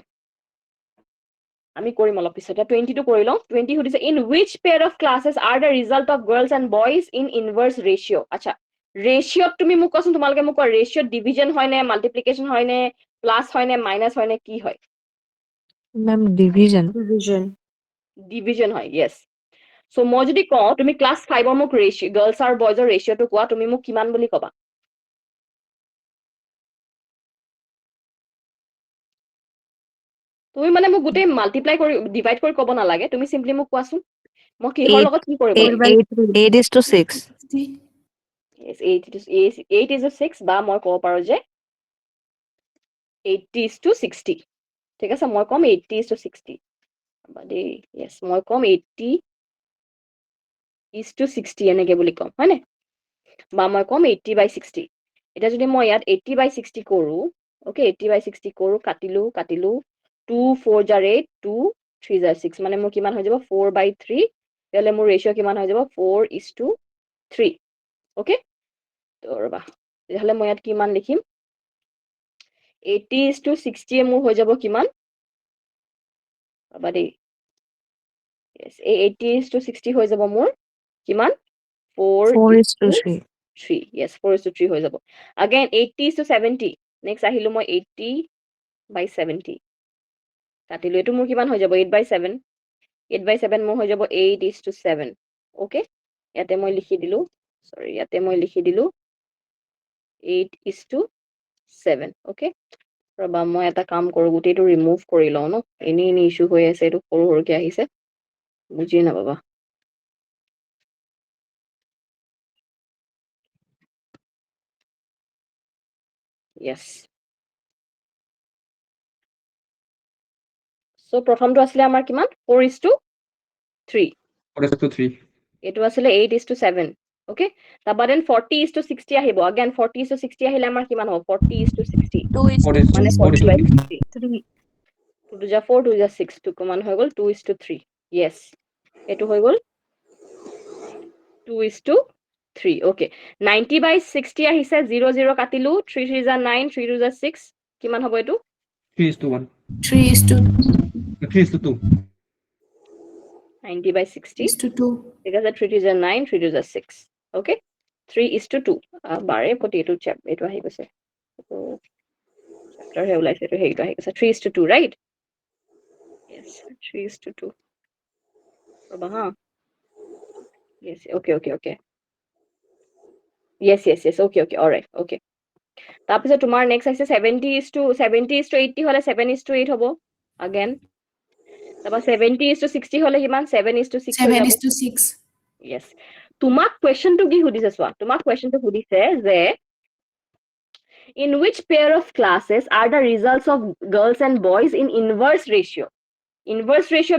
আমি কৰিম অলপ পিছত 22 টো কৰি লওঁ 20 সুধিছে in which pair of classes are the result of girls and boys in inverse ratio আচ্ছা ৰেশিঅত তুমি মোক কোৱাচোন তোমালোকে মোক কোৱা ৰেশিঅত ডিভিজন হয় নে মাল্টিপ্লিকেশন হয় নে প্লাস হয় নে মাইনাস হয় নে কি হয় Ma'am, division. ডিভিজন হয় ইয়েস সো মই যদি কওঁ তুমি ক্লাস 5 ৰ মোক ৰেশিঅ গাৰ্লছ আৰু বয়জৰ ৰেশিঅটো কোৱা তুমি মোক কিমান বুলি কবা তুমি মানে মোক গোটেই মাল্টিপ্লাই কৰি ডিভাইড কৰি ক'ব নালাগে তুমি সিম্পলি মোক কোৱাচোন মই কিহৰ লগত কি কৰিব লাগিব 8 is to 6. yes 8 is to 6 বা মই ক'ব পাৰো যে 80 is to 60 ঠিক আছে মই কম 80 is to 60 বাদে yes মই কম 80 is to 60 এনেকে বুলি কম হয়নে বা মই কম 80 by 60 এটা যদি মই ইয়াত 80 by 60 কৰো ওকে 80 by 60 কৰো কাটিলো 2 4 jar 8 2 3 jar 6 মানে মোৰ কিমান হৈ যাব 4 by 3 তেলে মোৰ ৰেশিও কিমান হৈ যাব 4 is to 3 ওকে তো ৰবা তেতিয়াহলে মই ইয়াত কিমান লিখিম 80 is to 60 মোৰ হৈ যাব কিমান ৰবা দেই yes 80 is to 60 হৈ যাব মোৰ কিমান 4 is to 3. 3 yes 4 is to 3 হৈ যাব again 80 is to 70 next আহিলো মই 80 by 70 কাটিলো এটো মোৰ কিমান হৈ যাব 8 by 7 8 by 7 মোৰ হৈ যাব 8 is to 7 ওকে ইয়াতে মই লিখি দিলো সৰি ইয়াতে মই লিখি দিলো 8 is to 7 ওকে ৰবা মই এটা কাম কৰো গুটেটো ৰিমুভ কৰি লও ন এনি ইস্যু হৈ আছে এটো সৰু সৰুকে আহিছে বুজি না বাবা yes so প্ৰথমটো আছিলে আমাৰ কিমান 4 is to 3 4 is to 3. এটো আছিলে 8 is to 7 ওকে তারপর দেন 40 is to 60 আহিব again 40 is to 60 আহিলে আমাৰ কিমান হ'ব 40 is to 60 2 is 4 to is মানে 4 is 40 by to 60 2 to 4 2 to 6 to কিমান হৈ গল 2 is to 3 yes এটো হৈ গল 2 is to 3 okay 90 by 60 আহিছে 0 0 কাটিলো 3 3 is 9 3 2 is 6 কিমান হ'ব এটো 3 is to 1. 3 is to 3 is to 2. 90 by 60 is to 2. ঠিক আছে 3 2 is 9 3 2 is 6 okay 3:2 বাৰে প্ৰতি এইটো এইটো আহি গৈছে চেপ্টাৰ হে ওলাইছে এইটো হেৰিটো আহি গৈছে 3:2 right yes 3:2 ৰবা হা yes okay yes okay all right okay তাৰপিছত তোমাৰ নেক্সট আছে 70:80 হলে 7:8 হ'ব again তাৰপা 70:60 হলে কিমান 7:6 হৈ যাব 7:6. yes তোমাক কোৱেশ্চনটো কি সুধিছে চোৱা তোমাক কোৱেশ্চনটো সুধিছে যে in which pair of classes are the results of girls and boys in inverse ratio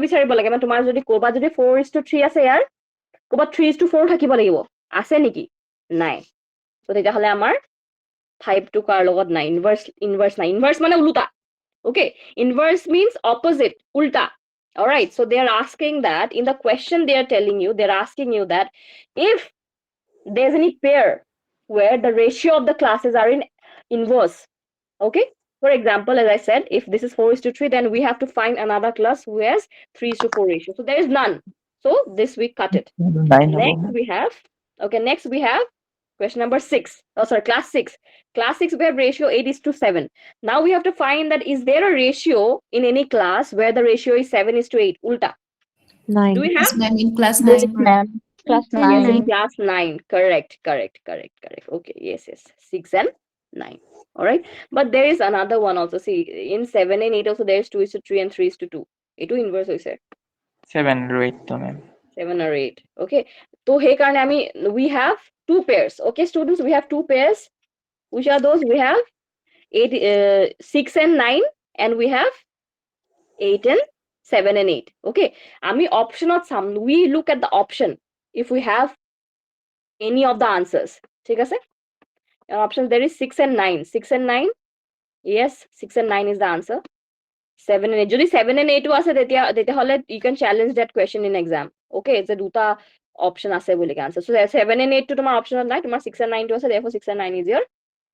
বিচাৰিব লাগে মানে তোমাৰ যদি ক'বা যদি 4:3 আছে ইয়াৰ ক'বা 3:4 থাকিব লাগিব আছে নেকি নাই তো তেতিয়াহ'লে আমাৰ 5 টো কাৰ লগত নাই inverse নাই inverse মানে উল্টা okay inverse means opposite ulta all right so they are asking that in the question they are telling you they're asking you that if there's any pair where the ratio of the classes are in inverse okay for example as I said if this is 4:3 then we have to find another class who has 3:4 ratio so there is none so this we cut it 9 হ'ব next we have next we have question number 6 oh sorry class 6 we have ratio 8:7 now we have to find that is there a ratio in any class where the ratio is 7:8 ulta 9 do we have Yes, ma'am, in class Yes, 9. ma'am. Class yes 9. in class 9 correct okay yes 6 and 9 all right but there is another one also see in 7 and 8 also there is 2:3 and 3:2 এইটো inverse হৈছে 7 আৰু 8 তো ma'am 7 or 8 okay so hey karne we have two pairs okay students we have two pairs which are those we have 6 and 9 and we have 8 and 7 and 8 okay ami option of some we look at the option if we have any of the answers ঠিক আছে options there is 6 and 9 yes 6 and 9 is the answer 7 and 8 যদি 7 and 8 আছে তেতিয়া হলে you can challenge that question in exam okay যে দুটা option আছে বুলি answer so 7 and 8 to তোমাৰ option নাই তোমাৰ 6 and 9 to আছে therefore 6 and 9 is your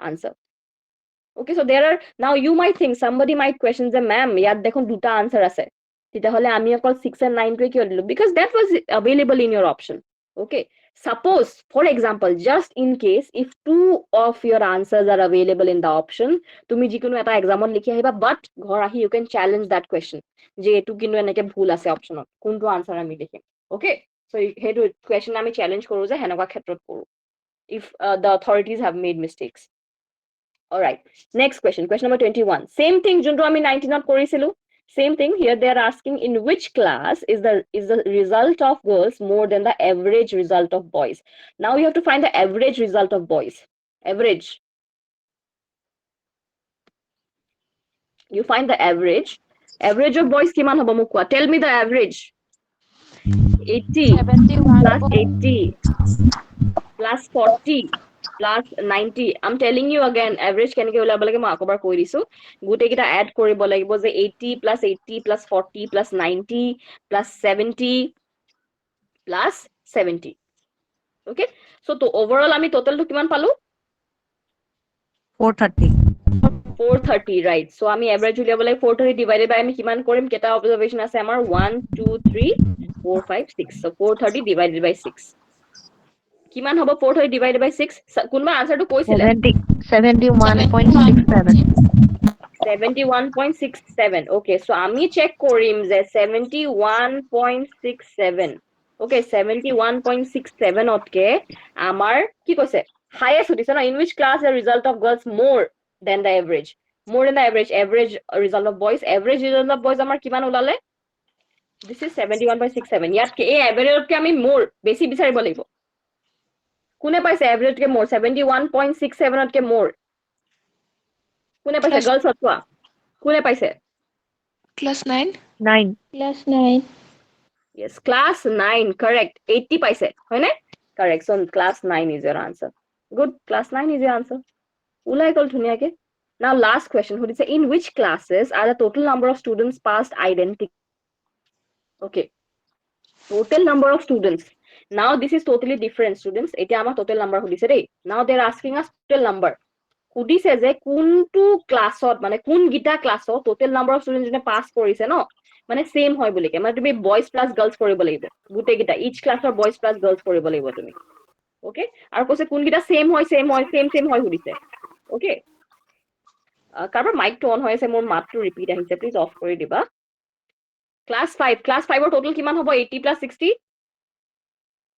answer okay so there are now you might think somebody might question the ma'am ইয়াত দেখোন দুটা answer আছে তেতিয়া হলে আমি অকল 6 and 9 টোই কিয় দিলো because that was available in your option okay suppose for example just in case if two of your answers are available in the option তুমি যিকোনো এটা এক্সামত লিখি আহিবা but ঘৰ আহি you can challenge that question যে এটো কিন্তু এনেকে ভুল আছে অপচনত কোনটো আনসাৰ আমি লিখিম okay so হেতু question আমি চ্যালেঞ্জ কৰো যে হেনকা ক্ষেত্ৰত কৰো if the authorities have made mistakes all right next question number 21 same thing junto ami 19 not korisilu same thing here they are asking in which class is the result of girls more than the average result of boys now you have to find the average result of boys average you find the average of boys kiman hobo mukwa tell me the average 80 71 plus 80 plus 40 plus 90 I'm telling you again average কেনেকে ওলাব লাগে মই আকবাৰ কৈ দিছো গুটে কিটা add কৰিব লাগিব যে 80 plus 40 plus 90 plus 70 plus 70 okay so to overall আমি total to কিমান পালো 430 right so আমি average উলিয়াব লাগে 430 divided by আমি কিমান কৰিম কেটা observation আছে আমাৰ 1 2 3 4 5 6 so 430 divided by 6 কিমান হ'ব 430 divided by 6 কোনবা আনসাৰটো কৈছিলে 71.67. 71.67 okay so আমি চেক কৰিম যে 71.67 okay 71.67 অতকে আমাৰ কি কৈছে highest সুধিছে না in which class the result of girls more than the average average result of boys আমাৰ কিমান ওলালে this is 71.67 ইয়াতকে এই average অতকে আমি more বেছি বিচাৰিব লাগিব কোনে পাইছে average কে more 71.67 অতকে more কোনে পাইছে girls অতকুৱা কোনে পাইছে Class 9. 9 Class 9. yes class 9 correct 80 paise hoine correct so class 9 is your answer good class 9 is your answer ulai kol dhuniya ke now last question who say in which classes are the total number of students passed identical okay total number of students now this is totally different students eta ama total number hudise dei now they are asking us total number hudise je kuntu classot mane kun gita classot total number of students jone pass korise no মানে same হয় বুলি কে মানে তুমি boys plus girls কৰিব লাগিব গুটে গিটা each class or boys plus girls কৰিব লাগিব তুমি ওকে আৰু কৈছে কোনকেইটা সেম হয় সুধিছে ওকে কাৰোবাৰ মাইকটো অন হৈ আছে মোৰ মাতটো ৰিপিট আহিছে প্লিজ অফ কৰি দিবা ক্লাছ 5 ৰ টোটাল কিমান হ'ব 80 + 60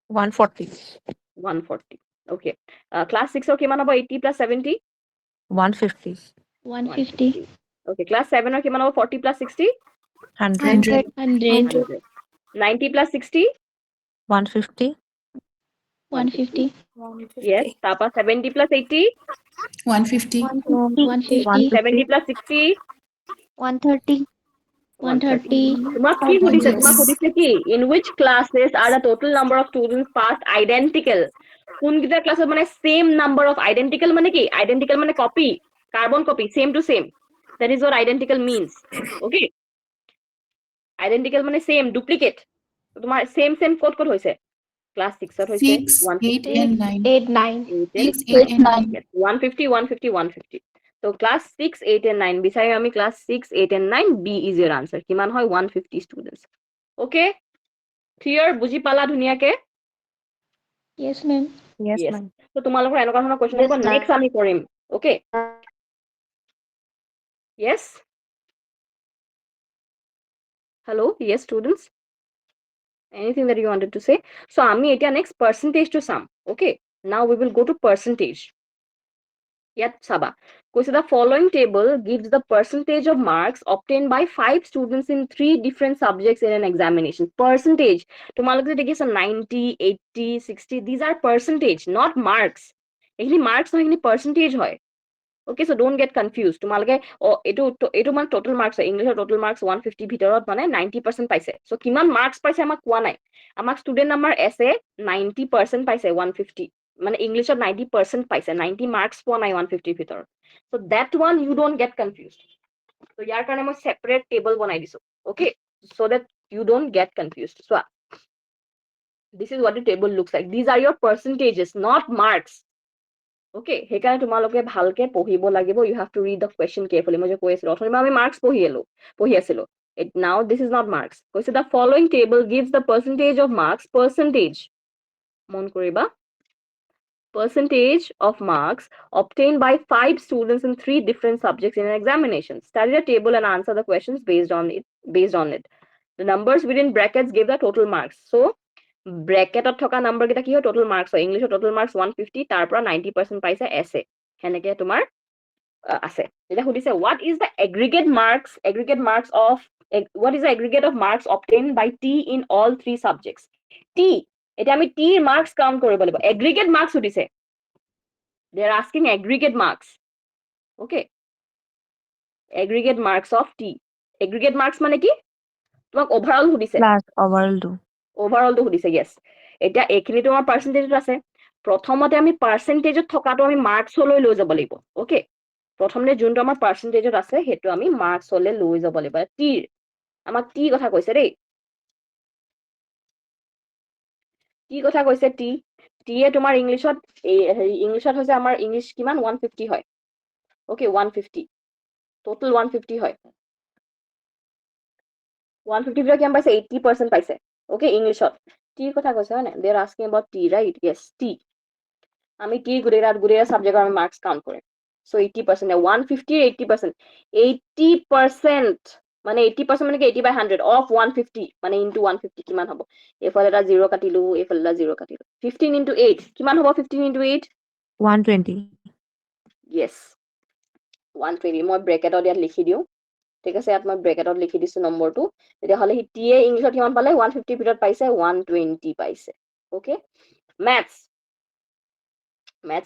140. 140 ওকে ক্লাছ 6 ৰ কিমান হ'ব 80 + 70 150. 150. ওকে ক্লাছ 7 ৰ কিমান হ'ব 40 + 60 100. 100. 90 + 60 150. 150. yes তাৰপা 70 + 80 150. 150. 70 + 60 130. 130. তোমাক কি সুধিছে কি in which classes are the total number of students passed identical কোনকেইটা ক্লাছত মানে same number of identical মানে কি identical মানে copy carbon copy same to same that is what identical means okay identical মানে same duplicate তোমাৰ same ক'ত হৈছে class 6 ত হৈছে 6, 8, and 9. 8, 9. 6, 8, and 9. Yes, 150 150 150 so class 6 8 and 9 বিচাৰি আমি class 6 8 and 9 B is your answer কিমান হয় 150 students okay clear বুজি পালা ধুনিয়াকে Yes, ma'am. Yes, Yes. ma'am. so তোমালোকৰ এনেকুৱা ধৰণৰ question Yes, আহিব ma'am. next আমি কৰিম okay yes hello yes students anything that you wanted to say so আমি এতিয়া next percentage to sum okay now we will go to percentage ইয়াত চাবা কৈছে the following table gives the percentage of marks obtained by 5 students in 3 different subjects in an examination percentage তোমালোকে যে দেখিছা 90 80 60 these are percentage not marks এইখিনি marks নহয় এইখিনি percentage হয় okay so don't get confused তোমালোকে এইটো মানে total marks হয় ইংলিশৰ total marks 150 ভিতৰত মানে 90% পাইছে so কিমান marks পাইছে আমাক কোৱা নাই আমাক student number এছে 90% পাইছে 150 মানে ইংলিশত 90% পাইছে 90 marks পোৱা নাই 150 ভিতৰত so that one you don't get confused so ইয়াৰ কাৰণে মই separate table বনাই দিছো okay so that you don't get confused so this is what the table looks like these are your percentages not marks okay সেইকাৰণে তোমালোকে ভালকে পঢ়িব লাগিব you have to read the question carefully মই যে কৈ আছিলো অথনি আমি marks পঢ়ি আছিলো now this is not marks কৈছে the following table gives the percentage of marks percentage মন কৰিবা percentage of marks obtained by 5 students in 3 different subjects in an examination study the table and answer the questions based on it the numbers within brackets give the total marks so ব্ৰেকেটত থকা number কেইটা কি হয় total marks হয় ইংলিশৰ total marks 150 তাৰ পৰা 90% পাইছে এছে হেনেকে তোমাৰ আছে এটা সুধিছে what is the aggregate marks of marks obtained by T in all 3 subjects T এটা আমি T ৰ মাৰ্কস কাউন্ট কৰিব লাগিব aggregate marks সুধিছে they are asking aggregate marks okay aggregate marks of T aggregate marks মানে কি তোমাক overall সুধিছে Class overall do. ওভাৰঅল টো সুধিছে yes এতিয়া এইখিনি তোমাৰ পাৰ্সেন্টেজত আছে প্ৰথমতে আমি পাৰ্সেন্টেজত থকাটো আমি মাৰ্কছলৈ লৈ যাব লাগিব ওকে প্ৰথমতে যোনটো আমাৰ পাৰ্সেন্টেজত আছে হেতু আমি মাৰ্কছলৈ লৈ যাব লাগিব টি আমাক টি কথা কৈছে দেই টি কথা কৈছে টি টি এ তোমাৰ ইংলিশত ইংলিশত হৈছে আমাৰ ইংলিশ কিমান 150 হয় ওকে 150 টোটাল 150 হয় 150 ভিতৰত কিমান পাইছে 80% পাইছে okay ইংলিশত টি কথা কৈছে হয় না they are asking about T right yes T আমি T গুটেৰা সাবজেক্ট আমি মাৰ্কস কাউন্ট কৰিম so 80% 150 80% মানে 80% মানে কি 80 by 100 of 150 মানে into 150 কিমান হ'ব এফালে এটা 0 কাটিলো এফালে এটা 0 কাটিলো 15 into 8 কিমান হ'ব 15 into 8 120. yes 120 মই ব্ৰেকেটত ইয়াত লিখি দিও ঠিক আছে ইয়াত মই ব্ৰেকেটত লিখি দিছো নম্বৰটো তেতিয়া হলে টি এ ইংলিশত কিমান পালে 150 ভিতৰত পাইছে 120 পাইছে ওকে maths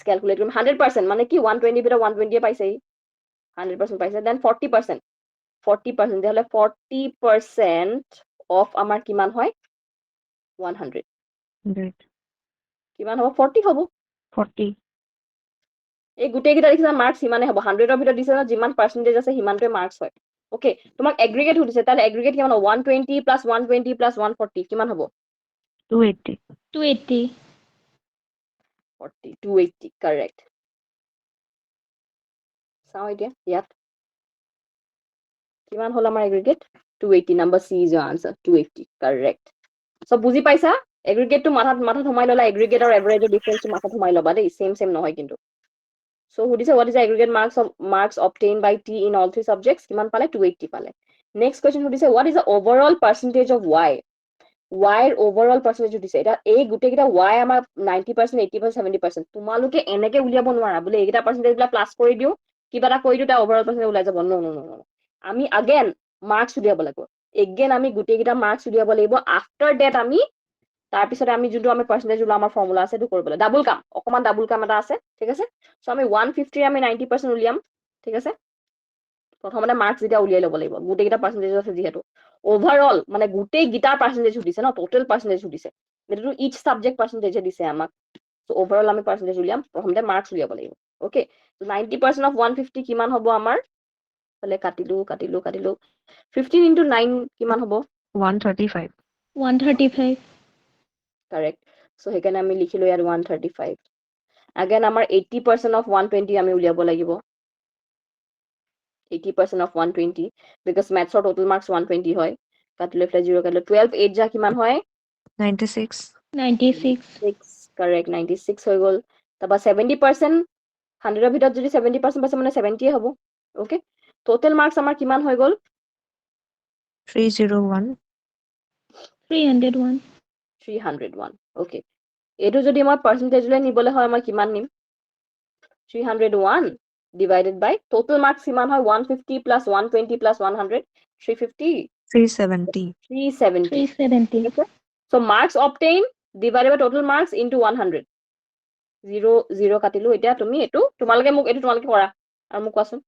calculate কৰিম 100% মানে কি 120 ভিতৰত 120 পাইছে 100% পাইছে then 40% তেতিয়াহলে 40% of আমাৰ কিমান হয় 100 100. কিমান হ'ব 40 হ'ব 40. এই গোটেই কেইটা দেখিছা মার্কস সিমানে হ'ব 100 ৰ ভিতৰত দিছে না যিমান পাৰ্সেন্টেজ আছে সিমানটোৱে মাৰ্কস হয় ওকে তোমাক এগ্ৰিগেট সুধিছে তাহলে এগ্ৰিগেট কিমান হ'ব 120 + 120 + 140 কিমান হ'ব 280. 280. 40 280 correct চাও এতিয়া ইয়াত কিমান হল আমাৰ aggregate 280 number C is your answer 280 correct so বুজি পাইছা Aggregate to মাথাত সোমাই ললা, aggregate আৰু average difference to মাথাত সোমাই লবা দেই, same নহয় কিন্তু। So সুধিছে what is the aggregate marks obtained by T in all 3 subjects? কিমান পালে? 280 পালে। Next question সুধিছে what is the overall percentage of Y? Y ৰ overall percentage সুধিছে। এটা এই গোটেইকেইটা Y আমাৰ 90%, 80%, 70%। তোমালোকে এনেকে উলিয়াব নোৱাৰা বোলে এইকেইটা percentage বিলাক প্লাস কৰি দিও, কিবা এটা কৰি দিও তাৰ overall percentage ওলাই যাব। No। আমি again marks উলিয়াব লাগিব। Again আমি গোটেইকেইটা marks উলিয়াব লাগিব। After that আমি তাৰপিছত আমি যোনটো আমি percentage ওলাম আমাৰ ফৰ্মুলা আছে সেইটো কৰিব লাগিব। ডাবল কাম, অকমান ডাবল কাম এটা আছে, ঠিক আছে? সো আমি 150 আমি 90% উলিয়াম, ঠিক আছে? প্ৰথমতে মাৰ্কস যেটা উলিয়াই ল'ব লাগিব গোটেইকেইটা পাৰ্সেন্টেজ আছে যেহেতু ওভাৰঅল মানে গোটেইকেইটাৰ পাৰ্সেন্টেজ সুধিছে ন টোটাল পাৰ্সেন্টেজ সুধিছে এটো ইচ সাবজেক্ট পাৰ্সেন্টেজ দিছে আমাক সো ওভাৰঅল আমি পাৰ্সেন্টেজ উলিয়াম প্ৰথমতে মার্কস উলিয়াব লাগিব ওকে সো 90% অফ 150 কিমান হ'ব আমাৰ তাহলে কাটিলো 15 into 9 কিমান হ'ব 135 135 কারেক্ট সো হেকানে আমি লিখিলো ইয়াৰ 135 again আমাৰ 80% of 120 আমি উলিয়াব লাগিব 80% of 120 because maths or total marks 120 হয় কাটিলে ফ্লাই 0 কাটিলে 12 8 যা কিমান হয় 96 96 6 correct 96 হৈ গল তাবা 70% 100 এর ভিতৰত যদি 70% পাইছে মানে 70 হ'ব ওকে total marks আমাৰ কিমান হৈ গল 301 301 301 ওকে এটো যদি মই পার্সেন্টেজলৈ নিবলে হয় মই কিমান নিম 301 divided by total marks কিমান হয় 150 plus 120 plus 100 350 370 370 370 okay so marks obtained divided by total marks into 100 0 কাটিলো এতিয়া তুমি এটো তোমালকে মোক এটো তোমালকে কৰা আৰু মোক কোৱাচোন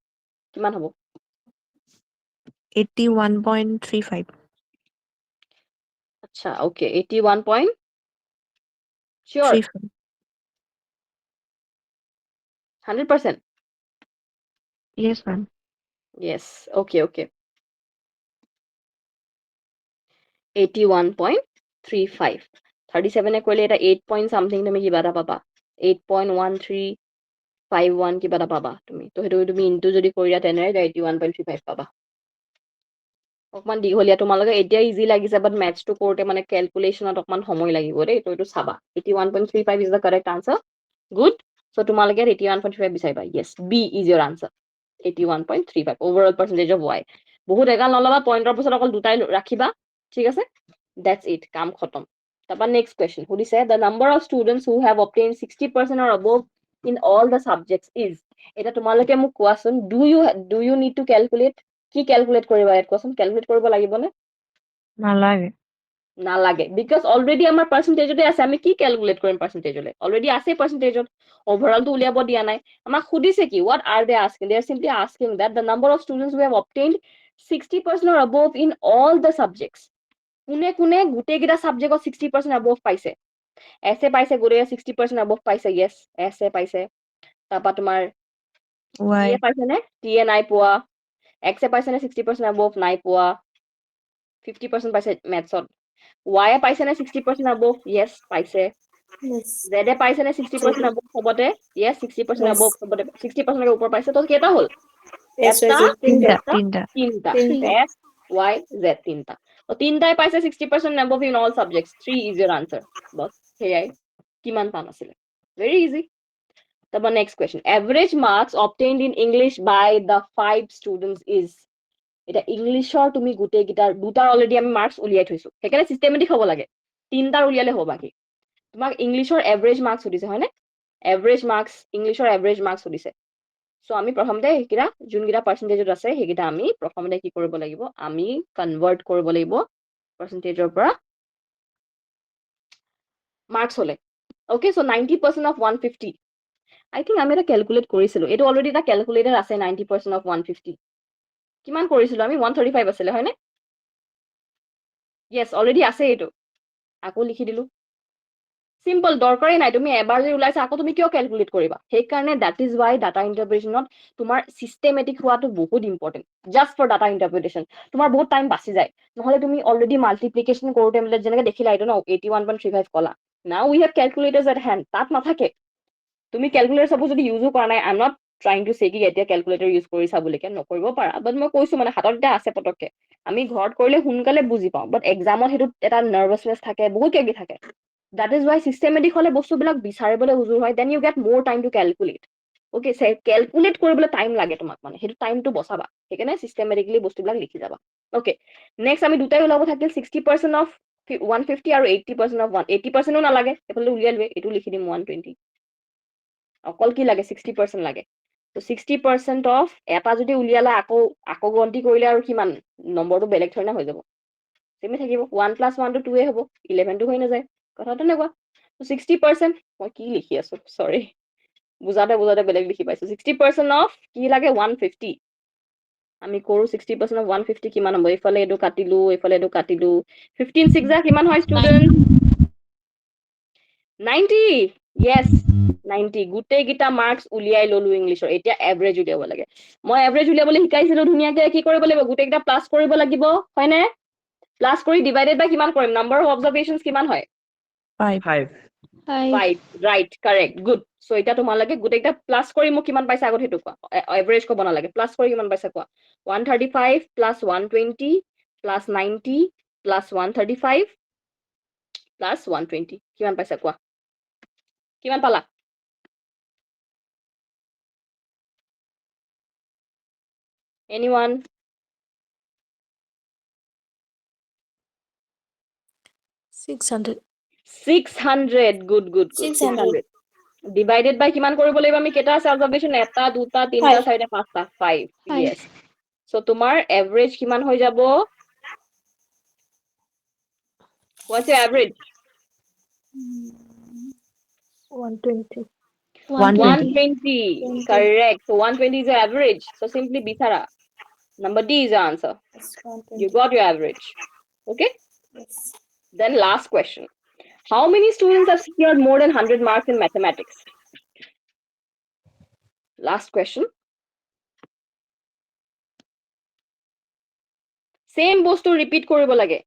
কিমান হ'ব 81.35 আচ্ছা okay 81 point sure 35 100% yes ma'am yes okay 81.35 37 এ কৰিলে এটা 8 point something তুমি কিবা এটা পাবা 8.1351 কিবা এটা পাবা তুমি তো হেতু তুমি ইনটু যদি কৰিয়া তেনে 81.35 পাবা অকমান দীঘলীয়া তোমালোকে এতিয়া ইজি লাগিছে বাট ম্যাথছ টু কৰোতে মানে ক্যালকুলেশনত অকমান সময় লাগিব দেই তো এটো চাবা 81.35 is the correct answer good so তোমালোকে 81.35 বিচাৰিবা yes b is your answer 81.35 overall percentage of y বহুত এগাল নলবা পইণ্টৰ পিছত অকল দুটাই ৰাখিবা ঠিক আছে that's it কাম খতম তাপা next question সুধিছে the number of students who have obtained 60% or above in all the subjects is এটা তোমালোকে মোক কোৱাচোন do you need to calculate কি ক্যালকুলেট কৰিবা এত কোৱাচোন ক্যালকুলেট কৰিব লাগিব নে নালাগে নালাগে because already আমাৰ পাৰ্সেন্টেজতে আছে আমি কি ক্যালকুলেট কৰিম পার্সেন্টেজলে already আছে পার্সেন্টেজত overall তো উলিয়াব দিয়া নাই আমাক সুধিছে কি what are they asking they are simply asking that the number of students who have obtained 60% or above in all the subjects কোনে কোনে গোটেইকেইটা সাবজেক্টত 60% above পাইছে এসে পাইছে গোটেই 60% above পাইছে yes এসে পাইছে তাপা তোমাৰ y টিএ পাইছে নে টিএ নাই পোৱা এক্সে পাইছে নে 60% above নাই পোৱা 50% পাইছে ম্যাথছত y এ পাইছে নে 60% above yes পাইছে z এ পাইছে নে 60% above সবতে yes 60% above সবতে 60% এর উপর পাইছে তো কেটা হল এটা তিনটা তিনটা s y z তিনটা তো তিনটাই পাইছে 60% above in all subjects 3 is your answer বস হেয়াই কিমান পান আছিল very easy তারপর next question average marks obtained in english by the 5 students is এটা ইংলিশৰ তুমি গুটেই গিটাৰ দুটাৰ অলৰেডি আমি মাৰ্কস উলিয়াই থৈছো হেকানে সিস্টেমেটিক হ'ব লাগে তিনটাৰ উলিয়ালে হ'ব বাকি তোমাক ইংলিশৰ এভাৰেজ মাৰ্কস সুধিছে হয়নে এভাৰেজ মাৰ্কস ইংলিশৰ এভাৰেজ মাৰ্কস সুধিছে সো আমি প্ৰথমতে হেকিটা যোনগিটা পাৰ্সেন্টেজত আছে হেকিটা আমি প্ৰথমতে কি কৰিব লাগিব আমি কনভাৰ্ট কৰিব লাগিব পাৰ্সেন্টেজৰ পৰা মার্কস হলে okay so 90% of 150 I think আমি এটা ক্যালকুলেট কৰিছিলো এটো অলৰেডি এটা ক্যালকুলেটৰ আছে 90% of 150 কিমান কৰিছিলো আমি 135 আছিল হয়নে yes অলৰেডি আছে এটো আকৌ লিখি দিলো সিম্পল দৰকাৰই নাই তুমি এবাৰ যদি উলাইছা আকৌ তুমি কিয় ক্যালকুলেট কৰিবা সেই কাৰণে দ্যাট ইজ ওয়াই ডাটা ইন্টাৰপ্ৰিটেশনত তোমাৰ সিস্টেমেটিক হোৱাটো বহুত ইম্পৰ্টেন্ট জাস্ট ফৰ ডাটা ইন্টাৰপ্ৰিটেশন তোমাৰ বহুত টাইম বাচি যায় নহলে তুমি অলৰেডি মাল্টিপ্লিকেশন কৰোতে মানে যেনেকৈ দেখিলা এটো ন 81.35 কলা now we have calculators at hand তাত নাথাকে তুমি ক্যালকুলেটৰ সাপোজ যদি ইউজো কৰা নাই I am not trying to say কি এতিয়া ক্যালকুলেটৰ ইউজ কৰিছা বুলিকে নকৰিব পাৰা বাট মই কৈছো মানে হাতত এটা আছে পটককে আমি ঘৰত কৰিলে সোনকালে বুজি পাওঁ বাট এক্সামত হেতু এটা নাৰ্ভাসনেস থাকে বহুত কিবি থাকে That is why systematic হলে বস্তুবিলাক বিচাৰিবলৈ উজুৰ হয়, then you get more time to calculate. Okay, calculate কৰিবলৈ time লাগে তোমাক মানে, সেইটো টাইমটো বচাবা, সেইকাৰণে systematically বস্তুবিলাক লিখি যাবা। Okay, next আমি দুটাই ওলাব থাকিল 60% of 150 আৰু 80% of 80%ও নালাগে, এইফালে উলিয়াই লবে, এইটো লিখি দিম 120। অকল কি লাগে 60% লাগে। তো 60% of এটা যদি উলিয়ালা আকৌ গন্তি কৰিলে আৰু কিমান নম্বৰটো বেলেগ ধৰণে হৈ যাব। সেমি থাকিব 1 + 1 টো 2 এ হ'ব, 11 টো হৈ নাযায়, কথাটো এনেকুৱা। তো 60% মই কি লিখি আছো সৰি, বুজাতে বেলেগ লিখি পাইছো। 60% of কি লাগে 150। আমি কৰো 60% of 150 কিমান হ'ব, এইফালে এইটো কাটিলো, এইফালে এইটো কাটিলো, 15 6 যা কিমান হয় ষ্টুডেন্ট? 90। Yes, 90। গোটেই গিটা মাৰ্কস উলিয়াই ললো ইংলিছৰ। এতিয়া এভাৰেজ উলিয়াব লাগে। মই এভাৰেজ উলিয়াবলৈ শিকাইছিলো ধুনীয়াকে, কি কৰিব লাগিব, গোটেই গিটা প্লাস কৰিব লাগিব, হয়নে? প্লাস কৰি ডিভাইডেড বাই কিমান কৰিম? নাম্বাৰ অফ অবজাৰভেশনস কিমান হয়? 5 5, right, correct, good. So এটা তোমালোকে গোটেইটা প্লাস কৰি মোক কিমান পাইছা আগত হেতু কোৱা, এভাৰেজ কব নালাগে, প্লাস কৰি কিমান পাইছা কোৱা। 135 plus 120 plus 90 plus 135 plus 120 কিমান পাইছা কোৱা, কিমান পালা? Anyone? 600 good 600 divided by কিমান কৰিব লাগিব আমি, কেটা আছে অবজাৰভেশন, এটা দুটা তিনটা চাৰিটা পাঁচটা 5, yes. So তোমাৰ এভাৰেজ কিমান হৈ যাব? What's your average? 120. 120, correct. So 120 is your average. So simply Bisara. Number D is your answer. You got your average. Okay? Then last question. How many students have secured more than 100 marks in mathematics? Last question. Same bostu repeat koribo lage.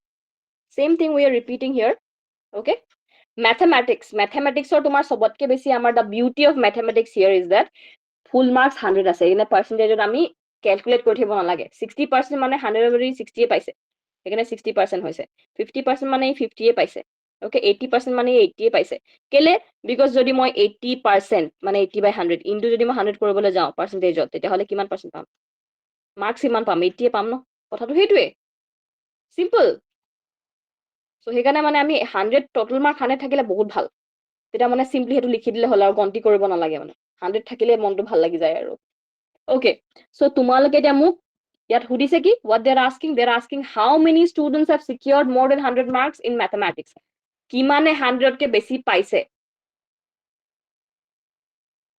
Same thing we are repeating here. Okay? Mathematics or tomar sobotke besi amar, the beauty of mathematics here is that full marks 100 ase, in a percentage ami calculate kori thibo nalage. 60% mane 100 over 60 e paise, ekane 60% hoise, 50% mane 50 e paise, okay, 80% mane 80 e paise, kele because jodi moi 80% mane 80 by 100 into jodi moi 100 koribole jao percentage ot, tete hole kiman percent pam, marks iman pam 80 e pam no, kotha to heitue simple. So hekane mane ami 100 total mark 100 thakile bahut bhal, teta mane simply hetu likhi dile hol aru gonti koribo nalage, mane 100 thakile monto bhal lagi jay aru. Okay, so তোমালোকে এতিয়া মোক ইয়াত সুধিছে কি, what they're asking how many students have secured more than 100 marks in mathematics, কিমানে 100 কে বেছি পাইছে।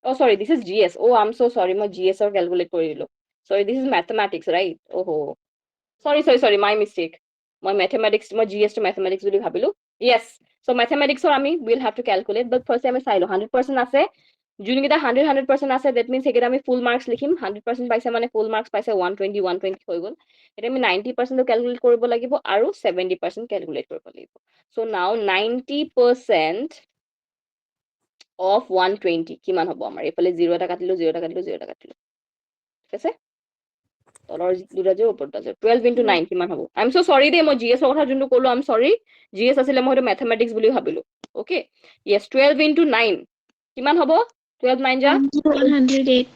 Oh sorry, this is GS. Oh, I'm so sorry, মই GS or calculate কৰি দিলো, sorry, this is mathematics, right? Oh sorry, my mistake, মই mathematics মই GS to mathematics বুলি ভাবিলো। Yes, so mathematics or আমি will have to calculate, but first আমি চাইলো 100% আছে, যোনকেইটা 100% আছে, that means সেইকেইটা আমি full marks লিখিম, 100% পাইছে মানে full marks পাইছে 120 হৈ গল, এটা আমি 90% ক্যালকুলেট কৰিব লাগিব আৰু 70% ক্যালকুলেট কৰিব লাগিব। So now 90% of 120 কিমান হ'ব আমাৰ, এইফালে 0 এটা কাটিলো, 0 এটা কাটিলো, 0 এটা কাটিলো, ঠিক আছে, তলৰ দুটা যে ওপৰত আছে, 12 into 9 কিমান হ'ব? I'm so sorry দেই, মই GS ৰ কথা যোনটো ক'লো, I'm sorry, GS আছিলে, মই সেইটো mathematics বুলি ভাবিলো। Okay, yes, 12 into 9 কিমান হ'ব? 12 9 যা 108.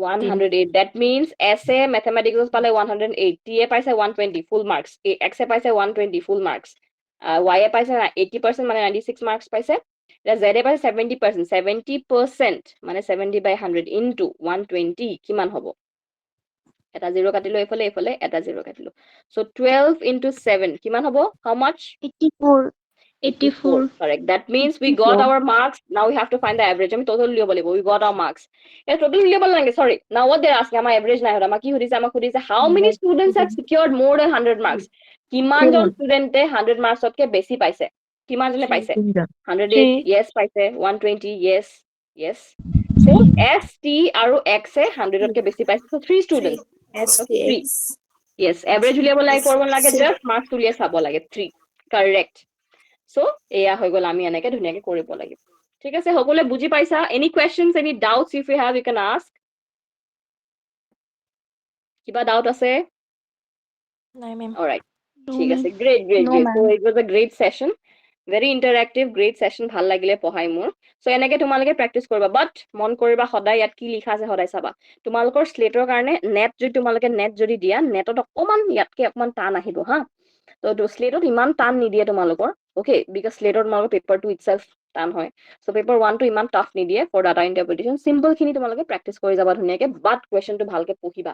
108, that means S A mathematics পালে 108, T A পাইছে 120 full marks, X A পাইছে 120 full marks, Y A পাইছে 80% মানে 96 marks পাইছে, Z A পাইছে 70%, 70% মানে 70 by 100 into 120 কিমান হ'ব? এটা 0 কাটিলো, এইফালে এইফালে এটা 0 কাটিলো, so 12 into 7 কিমান হ'ব? How much? 84. Correct. That means we got our marks. Now we have to find the average. I mean, total we got our marks. Yeah, total sorry. Now what they're asking, my average nahi hoda. Maki hudise, how many students have secured more than 100 marks? Kiman jon student 100 marks otke besi paise? Kiman jone paise? 108, yes paise. 120, yes. So S T aru X e 100 otke besi paise. So 3 students. Okay, 3. Yes, average uliabo lage korbo lage, just marks uliya sabo lage 3. Correct. So এয়া হৈ গল, আমি এনেকে ধুনীয়াকে কৰিব লাগিব, ঠিক আছে, সকলোৱে বুজি পাইছা? Any questions, any doubts if you have, you can ask. কিবা doubt আছে? নাই মেম। All right, ঠিক আছে, great. So it was a great session. Very interactive great session ভাল লাগিলে পঢ়াই মোৰ চ' এনেকে তোমালোকে প্ৰেক্টিচ কৰিবা বাট মন কৰিবা সদায় ইয়াত কি লিখা আছে সদায় চাবা তোমালোকৰ স্লেটৰ কাৰণে নেট যদি তোমালোকে নেট যদি দিয়া নেটত অকমান ইয়াতকে অকমান টান আহিব হা তো স্লেটত ইমান টান নিদিয়ে তোমালোকৰ অ'কে বিকজ স্লেটৰ তোমালোকৰ পেপাৰটো ইটছেল্ফ টান হয় চ' পেপাৰ 1টো ইমান টাফ নিদিয়ে ফৰ ডাটা ইণ্টাৰপ্ৰিটেশ্যন চিম্পল খিনি তোমালোকে প্ৰেক্টিচ কৰি যাবা ধুনীয়াকে বাট কুৱেশ্যনটো ভালকে পঢ়িবা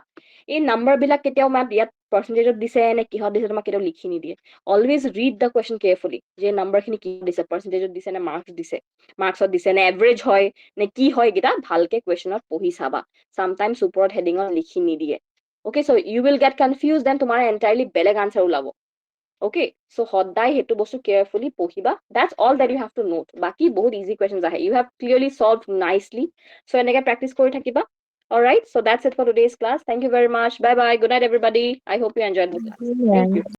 এই নাম্বাৰ বিলাক কেতিয়াও ইয়াত পাৰ্চেণ্টেজত দিছে নে কিহত দিছে তোমাক কেতিয়াও লিখি নিদিয়ে always read the question carefully যে নাম্বাৰ খিনি কি দিছে পাৰ্চেণ্টেজত দিছে নে মাৰ্কছত দিছে নে এভাৰেজ হয় নে কি হয় এইকেইটা ভালকে কুৱেশ্যনত পঢ়ি চাবা চামটাইমছ ওপৰত হেডিঙত লিখি নিদিয়ে okay so' you will get confuse then তোমাৰ এণ্টায়াৰলি বেলেগ আনচাৰ ওলাব অ'কে চ' সদায় সেইটো বস্তু কেয়াৰফুলি পঢ়িবা that's all that you have to note বাকী বহুত ইজি কুৱেশ্যনছ আহে you have clearly solve nicely so' এনেকে প্ৰেক্টিচ কৰি থাকিবা Alright, so that's it for today's class. Thank you very much. Bye bye. Good night, everybody. I hope you enjoyed the class. Yeah. Thank you.